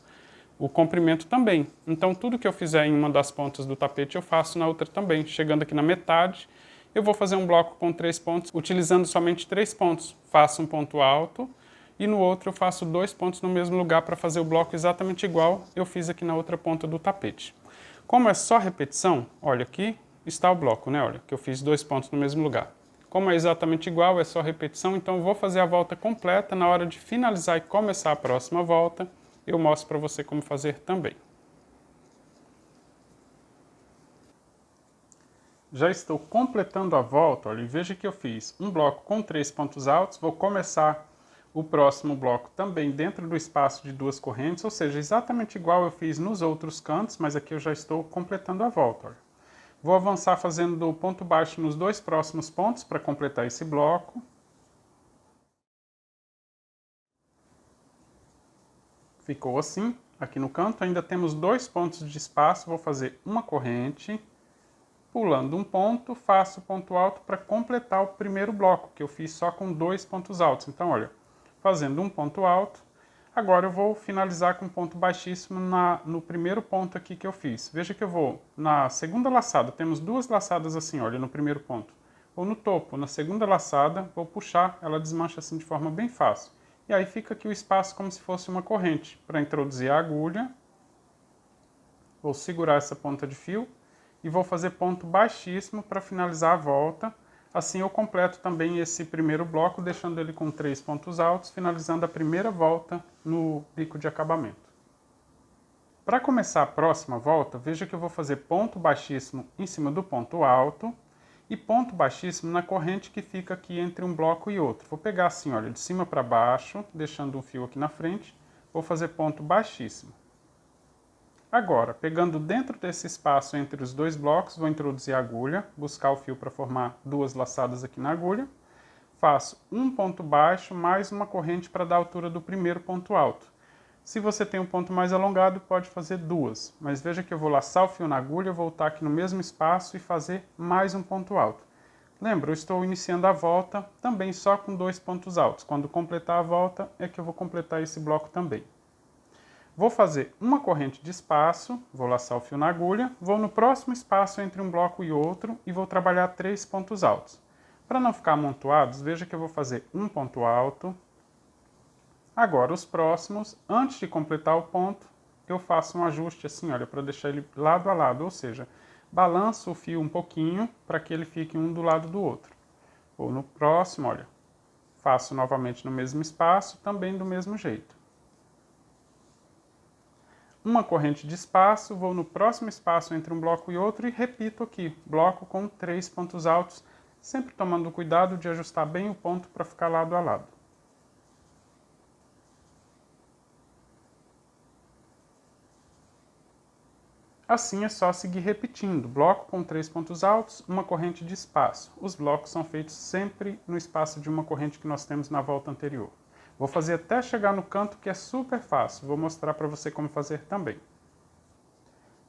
O comprimento também. Então, tudo que eu fizer em uma das pontas do tapete, eu faço na outra também. Chegando aqui na metade, Eu vou fazer um bloco com 3 pontos, utilizando somente 3 pontos. Faço um ponto alto e no outro eu faço 2 pontos no mesmo lugar para fazer o bloco exatamente igual eu fiz aqui na outra ponta do tapete. Como é só repetição, olha aqui está o bloco, né? Olha, que eu fiz 2 pontos no mesmo lugar. Como é exatamente igual, é só repetição, então eu vou fazer a volta completa. Na hora de finalizar e começar a próxima volta, eu mostro para você como fazer também. Já estou completando a volta, olha, e veja que eu fiz um bloco com 3 pontos altos, vou começar o próximo bloco também dentro do espaço de 2 correntes, ou seja, exatamente igual eu fiz nos outros cantos, mas aqui eu já estou completando a volta. Olha. Vou avançar fazendo ponto baixo nos 2 próximos pontos para completar esse bloco. Ficou assim, aqui no canto ainda temos 2 pontos de espaço, vou fazer uma corrente. Pulando um ponto, faço ponto alto para completar o primeiro bloco, que eu fiz só com 2 pontos altos. Então, olha, fazendo um ponto alto, agora eu vou finalizar com um ponto baixíssimo no primeiro ponto aqui que eu fiz. Veja que eu vou na segunda laçada, temos 2 laçadas assim, olha, no primeiro ponto. Vou no topo, na segunda laçada, vou puxar, ela desmancha assim de forma bem fácil. E aí fica aqui o espaço como se fosse uma corrente. Para introduzir a agulha, vou segurar essa ponta de fio, e vou fazer ponto baixíssimo para finalizar a volta. Assim eu completo também esse primeiro bloco, deixando ele com 3 pontos altos, finalizando a primeira volta no bico de acabamento. Para começar a próxima volta, veja que eu vou fazer ponto baixíssimo em cima do ponto alto e ponto baixíssimo na corrente que fica aqui entre um bloco e outro. Vou pegar assim, olha, de cima para baixo, deixando um fio aqui na frente, vou fazer ponto baixíssimo. Agora, pegando dentro desse espaço entre os 2 blocos, vou introduzir a agulha, buscar o fio para formar 2 laçadas aqui na agulha. Faço um ponto baixo mais uma corrente para dar a altura do primeiro ponto alto. Se você tem um ponto mais alongado, pode fazer 2. Mas veja que eu vou laçar o fio na agulha, voltar aqui no mesmo espaço e fazer mais um ponto alto. Lembra, eu estou iniciando a volta também só com 2 pontos altos. Quando completar a volta, é que eu vou completar esse bloco também. Vou fazer uma corrente de espaço, vou laçar o fio na agulha, vou no próximo espaço entre um bloco e outro e vou trabalhar 3 pontos altos. Para não ficar amontoados, veja que eu vou fazer um ponto alto. Agora os próximos, antes de completar o ponto, eu faço um ajuste assim, olha, para deixar ele lado a lado, ou seja, balanço o fio um pouquinho para que ele fique um do lado do outro. Vou no próximo, olha, faço novamente no mesmo espaço, também do mesmo jeito. Uma corrente de espaço, vou no próximo espaço entre um bloco e outro e repito aqui, bloco com 3 pontos altos, sempre tomando cuidado de ajustar bem o ponto para ficar lado a lado. Assim é só seguir repetindo, bloco com 3 pontos altos, uma corrente de espaço. Os blocos são feitos sempre no espaço de uma corrente que nós temos na volta anterior. Vou fazer até chegar no canto, que é super fácil. Vou mostrar para você como fazer também.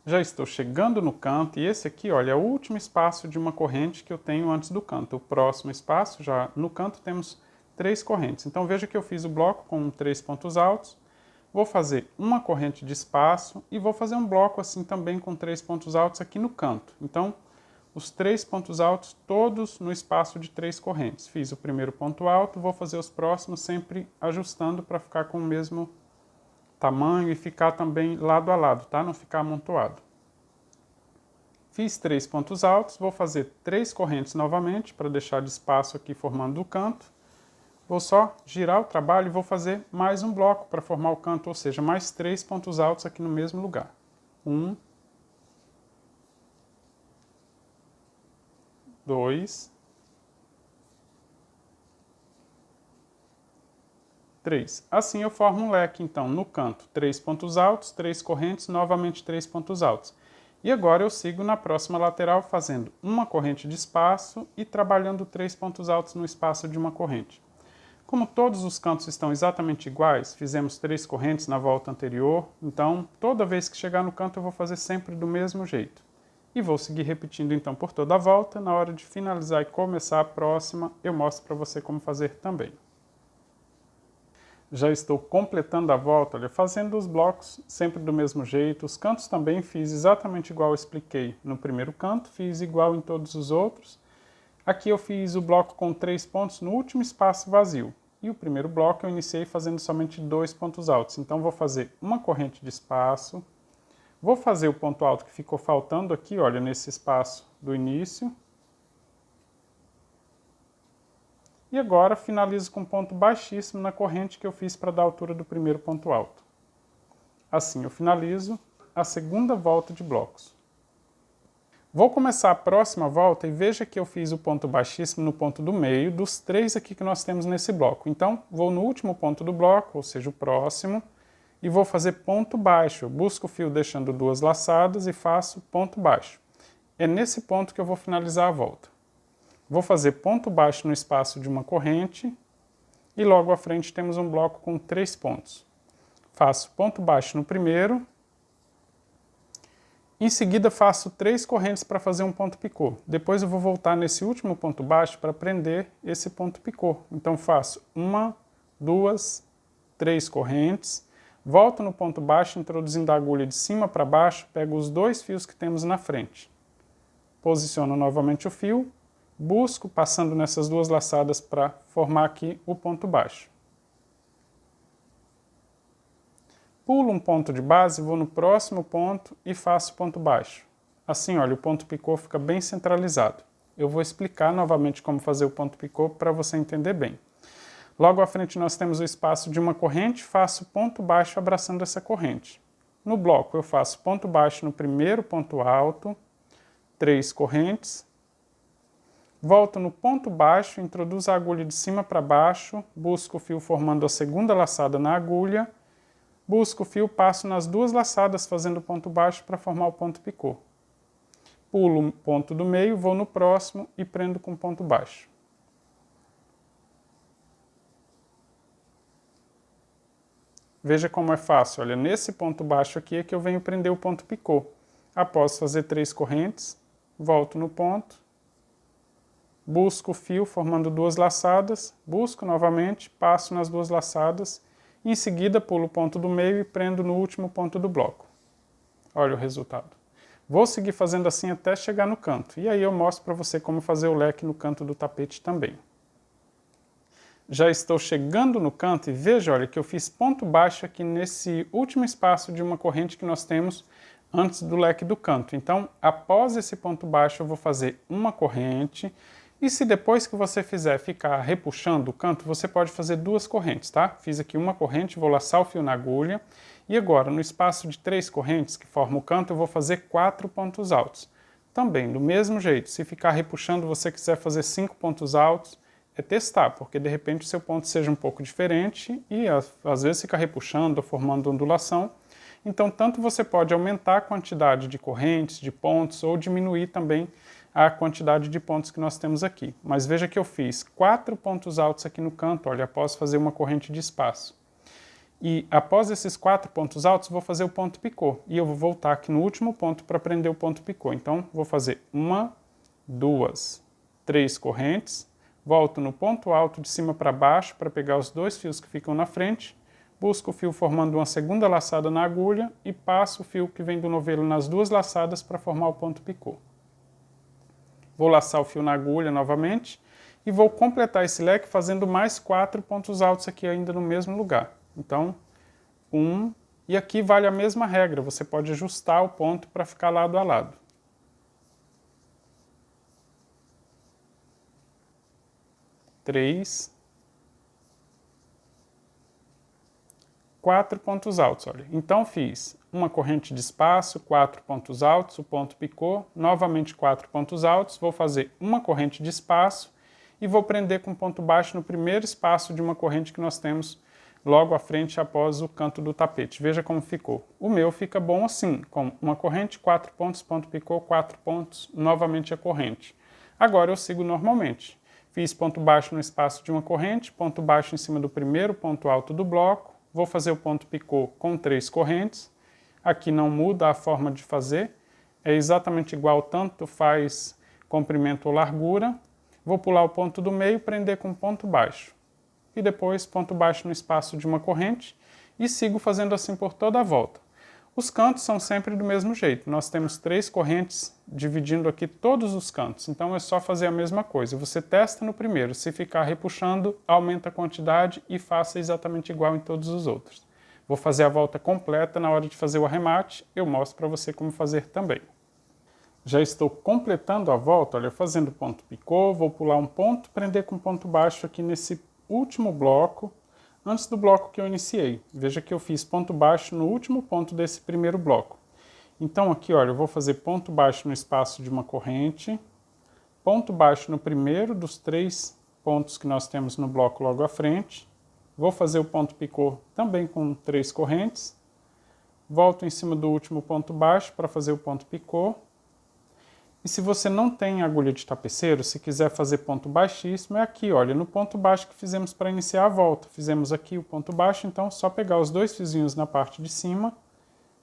Já estou chegando no canto e esse aqui, olha, é o último espaço de uma corrente que eu tenho antes do canto. O próximo espaço, já no canto, temos 3 correntes. Então veja que eu fiz o bloco com 3 pontos altos. Vou fazer uma corrente de espaço e vou fazer um bloco assim também com 3 pontos altos aqui no canto. Então, os 3 pontos altos todos no espaço de 3 correntes. Fiz o primeiro ponto alto, vou fazer os próximos sempre ajustando para ficar com o mesmo tamanho e ficar também lado a lado, tá? Não ficar amontoado. Fiz 3 pontos altos, vou fazer 3 correntes novamente para deixar de espaço aqui formando o canto. Vou só girar o trabalho e vou fazer mais um bloco para formar o canto, ou seja, mais 3 pontos altos aqui no mesmo lugar. 1, 2, 3. Assim eu formo um leque, então, no canto, 3 pontos altos, 3 correntes, novamente 3 pontos altos. E agora eu sigo na próxima lateral fazendo uma corrente de espaço e trabalhando 3 pontos altos no espaço de uma corrente. Como todos os cantos estão exatamente iguais, fizemos 3 correntes na volta anterior, então toda vez que chegar no canto eu vou fazer sempre do mesmo jeito. E vou seguir repetindo então por toda a volta. Na hora de finalizar e começar a próxima, eu mostro para você como fazer também. Já estou completando a volta, olha, fazendo os blocos sempre do mesmo jeito. Os cantos também fiz exatamente igual eu expliquei no primeiro canto, fiz igual em todos os outros. Aqui eu fiz o bloco com 3 pontos no último espaço vazio. E o primeiro bloco eu iniciei fazendo somente 2 pontos altos. Então vou fazer uma corrente de espaço. Vou fazer o ponto alto que ficou faltando aqui, olha, nesse espaço do início. E agora finalizo com um ponto baixíssimo na corrente que eu fiz para dar a altura do primeiro ponto alto. Assim eu finalizo a segunda volta de blocos. Vou começar a próxima volta e veja que eu fiz o ponto baixíssimo no ponto do meio dos 3 aqui que nós temos nesse bloco. Então, vou no último ponto do bloco, ou seja, o próximo, e vou fazer ponto baixo. Eu busco o fio deixando 2 laçadas e faço ponto baixo. É nesse ponto que eu vou finalizar a volta. Vou fazer ponto baixo no espaço de uma corrente e logo à frente temos um bloco com 3 pontos. Faço ponto baixo no primeiro. Em seguida faço 3 correntes para fazer um ponto picô. Depois eu vou voltar nesse último ponto baixo para prender esse ponto picô. Então faço 1, 2, 3 correntes, volto no ponto baixo introduzindo a agulha de cima para baixo, pego os 2 fios que temos na frente. Posiciono novamente o fio, busco passando nessas 2 laçadas para formar aqui o ponto baixo. Pulo um ponto de base, vou no próximo ponto e faço ponto baixo. Assim, olha, o ponto picô fica bem centralizado. Eu vou explicar novamente como fazer o ponto picô para você entender bem. Logo à frente nós temos o espaço de uma corrente, faço ponto baixo abraçando essa corrente. No bloco eu faço ponto baixo no primeiro ponto alto, 3 correntes, volto no ponto baixo, introduzo a agulha de cima para baixo, busco o fio formando a segunda laçada na agulha, busco o fio, passo nas 2 laçadas fazendo ponto baixo para formar o ponto picô. Pulo o ponto do meio, vou no próximo e prendo com ponto baixo. Veja como é fácil, olha, nesse ponto baixo aqui é que eu venho prender o ponto picô. Após fazer 3 correntes, volto no ponto, busco o fio formando 2 laçadas, busco novamente, passo nas 2 laçadas, em seguida, pulo o ponto do meio e prendo no último ponto do bloco. Olha o resultado. Vou seguir fazendo assim até chegar no canto. E aí eu mostro para você como fazer o leque no canto do tapete também. Já estou chegando no canto e veja, olha, que eu fiz ponto baixo aqui nesse último espaço de uma corrente que nós temos antes do leque do canto. Então, após esse ponto baixo, eu vou fazer uma corrente. E se depois que você fizer ficar repuxando o canto, você pode fazer 2 correntes, tá? Fiz aqui uma corrente, vou laçar o fio na agulha. E agora, no espaço de 3 correntes que formam o canto, eu vou fazer 4 pontos altos. Também, do mesmo jeito, se ficar repuxando, você quiser fazer 5 pontos altos, é testar, porque de repente o seu ponto seja um pouco diferente e às vezes fica repuxando ou formando ondulação. Então, tanto você pode aumentar a quantidade de correntes, de pontos, ou diminuir também a quantidade de pontos que nós temos aqui. Mas veja que eu fiz 4 pontos altos aqui no canto, olha, após fazer uma corrente de espaço. E após esses 4 pontos altos, vou fazer o ponto picô. E eu vou voltar aqui no último ponto para prender o ponto picô. Então, vou fazer 1, 2, 3 correntes, volto no ponto alto de cima para baixo para pegar os 2 fios que ficam na frente, busco o fio formando uma segunda laçada na agulha e passo o fio que vem do novelo nas 2 laçadas para formar o ponto picô. Vou laçar o fio na agulha novamente e vou completar esse leque fazendo mais 4 pontos altos aqui ainda no mesmo lugar. Então, 1, e aqui vale a mesma regra, você pode ajustar o ponto para ficar lado a lado. 3, 4 pontos altos, olha. Então fiz uma corrente de espaço, 4 pontos altos, o ponto picô, novamente 4 pontos altos, vou fazer uma corrente de espaço e vou prender com ponto baixo no primeiro espaço de uma corrente que nós temos logo à frente após o canto do tapete. Veja como ficou. O meu fica bom assim, com uma corrente, 4 pontos, ponto picô, 4 pontos, novamente a corrente. Agora eu sigo normalmente. Fiz ponto baixo no espaço de uma corrente, ponto baixo em cima do primeiro ponto alto do bloco, vou fazer o ponto picô com 3 correntes. Aqui não muda a forma de fazer, é exatamente igual, tanto faz comprimento ou largura. Vou pular o ponto do meio, prender com ponto baixo. E depois ponto baixo no espaço de uma corrente e sigo fazendo assim por toda a volta. Os cantos são sempre do mesmo jeito. Nós temos 3 correntes dividindo aqui todos os cantos. Então é só fazer a mesma coisa. Você testa no primeiro. Se ficar repuxando, aumenta a quantidade e faça exatamente igual em todos os outros. Vou fazer a volta completa. Na hora de fazer o arremate, eu mostro para você como fazer também. Já estou completando a volta, olha, fazendo ponto picô, vou pular um ponto, prender com ponto baixo aqui nesse último bloco, antes do bloco que eu iniciei. Veja que eu fiz ponto baixo no último ponto desse primeiro bloco. Então aqui, olha, eu vou fazer ponto baixo no espaço de uma corrente, ponto baixo no primeiro dos 3 pontos que nós temos no bloco logo à frente, vou fazer o ponto picô também com 3 correntes, volto em cima do último ponto baixo para fazer o ponto picô. E se você não tem agulha de tapeceiro, se quiser fazer ponto baixíssimo, é aqui, olha, no ponto baixo que fizemos para iniciar a volta. Fizemos aqui o ponto baixo, então é só pegar os 2 fiozinhos na parte de cima,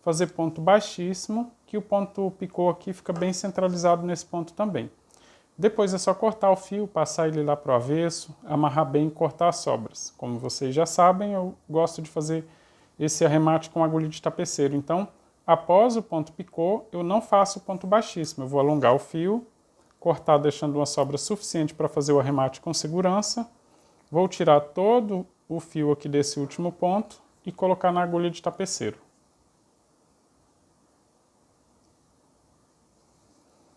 fazer ponto baixíssimo, que o ponto picô aqui fica bem centralizado nesse ponto também. Depois é só cortar o fio, passar ele lá para o avesso, amarrar bem e cortar as sobras. Como vocês já sabem, eu gosto de fazer esse arremate com agulha de tapeceiro, então após o ponto picô, eu não faço o ponto baixíssimo. Eu vou alongar o fio, cortar deixando uma sobra suficiente para fazer o arremate com segurança. Vou tirar todo o fio aqui desse último ponto e colocar na agulha de tapeceiro.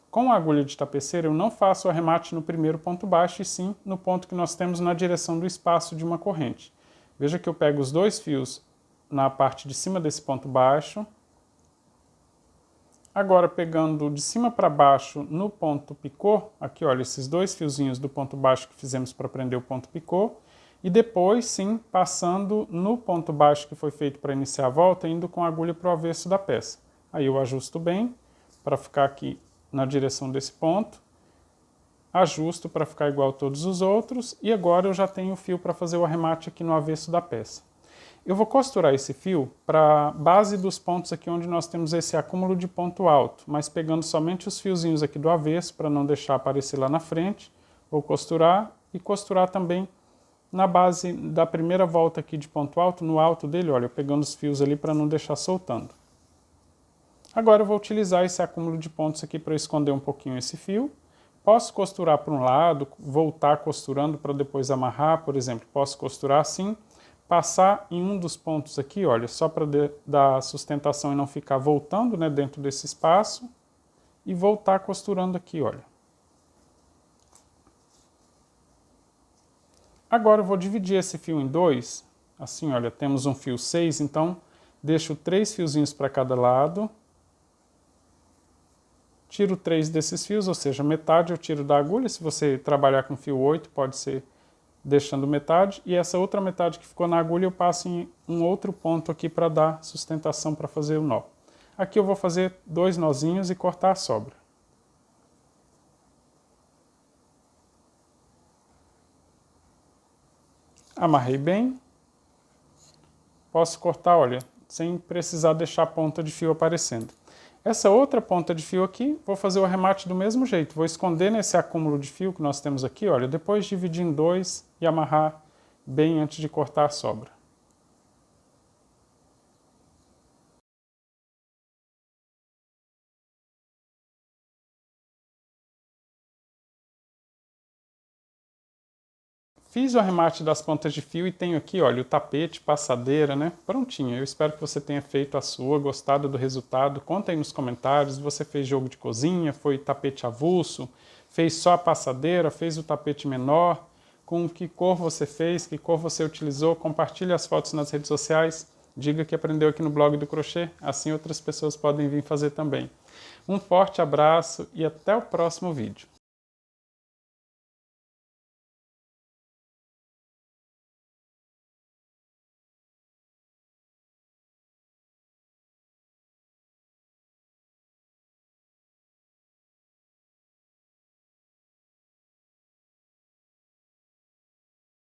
Com a agulha de tapeceiro, eu não faço o arremate no primeiro ponto baixo, e sim no ponto que nós temos na direção do espaço de uma corrente. Veja que eu pego os 2 fios na parte de cima desse ponto baixo. Agora, pegando de cima para baixo no ponto picô, aqui olha, esses 2 fiozinhos do ponto baixo que fizemos para prender o ponto picô, e depois sim, passando no ponto baixo que foi feito para iniciar a volta, indo com a agulha para o avesso da peça. Aí eu ajusto bem, para ficar aqui na direção desse ponto, ajusto para ficar igual a todos os outros, e agora eu já tenho o fio para fazer o arremate aqui no avesso da peça. Eu vou costurar esse fio para a base dos pontos aqui onde nós temos esse acúmulo de ponto alto, mas pegando somente os fiozinhos aqui do avesso para não deixar aparecer lá na frente. Vou costurar e costurar também na base da primeira volta aqui de ponto alto, no alto dele, olha, pegando os fios ali para não deixar soltando. Agora eu vou utilizar esse acúmulo de pontos aqui para esconder um pouquinho esse fio. Posso costurar para um lado, voltar costurando para depois amarrar, por exemplo, posso costurar assim. Passar em um dos pontos aqui, olha, só para dar sustentação e não ficar voltando, né, dentro desse espaço, e voltar costurando aqui, olha. Agora eu vou dividir esse fio em 2, assim, olha, temos um fio 6, então deixo 3 fiozinhos para cada lado, tiro 3 desses fios, ou seja, metade eu tiro da agulha. Se você trabalhar com fio 8, pode ser deixando metade, e essa outra metade que ficou na agulha eu passo em um outro ponto aqui para dar sustentação para fazer o nó. Aqui eu vou fazer 2 nozinhos e cortar a sobra. Amarrei bem. Posso cortar, olha, sem precisar deixar a ponta de fio aparecendo. Essa outra ponta de fio aqui, vou fazer o arremate do mesmo jeito. Vou esconder nesse acúmulo de fio que nós temos aqui, olha, depois dividir em 2 e amarrar bem antes de cortar a sobra. Fiz o arremate das pontas de fio e tenho aqui, olha, o tapete, passadeira, né? Prontinho. Eu espero que você tenha feito a sua, gostado do resultado. Conta aí nos comentários, você fez jogo de cozinha, foi tapete avulso, fez só a passadeira, fez o tapete menor, com que cor você fez, que cor você utilizou. Compartilhe as fotos nas redes sociais, diga que aprendeu aqui no blog do crochê, assim outras pessoas podem vir fazer também. Um forte abraço e até o próximo vídeo.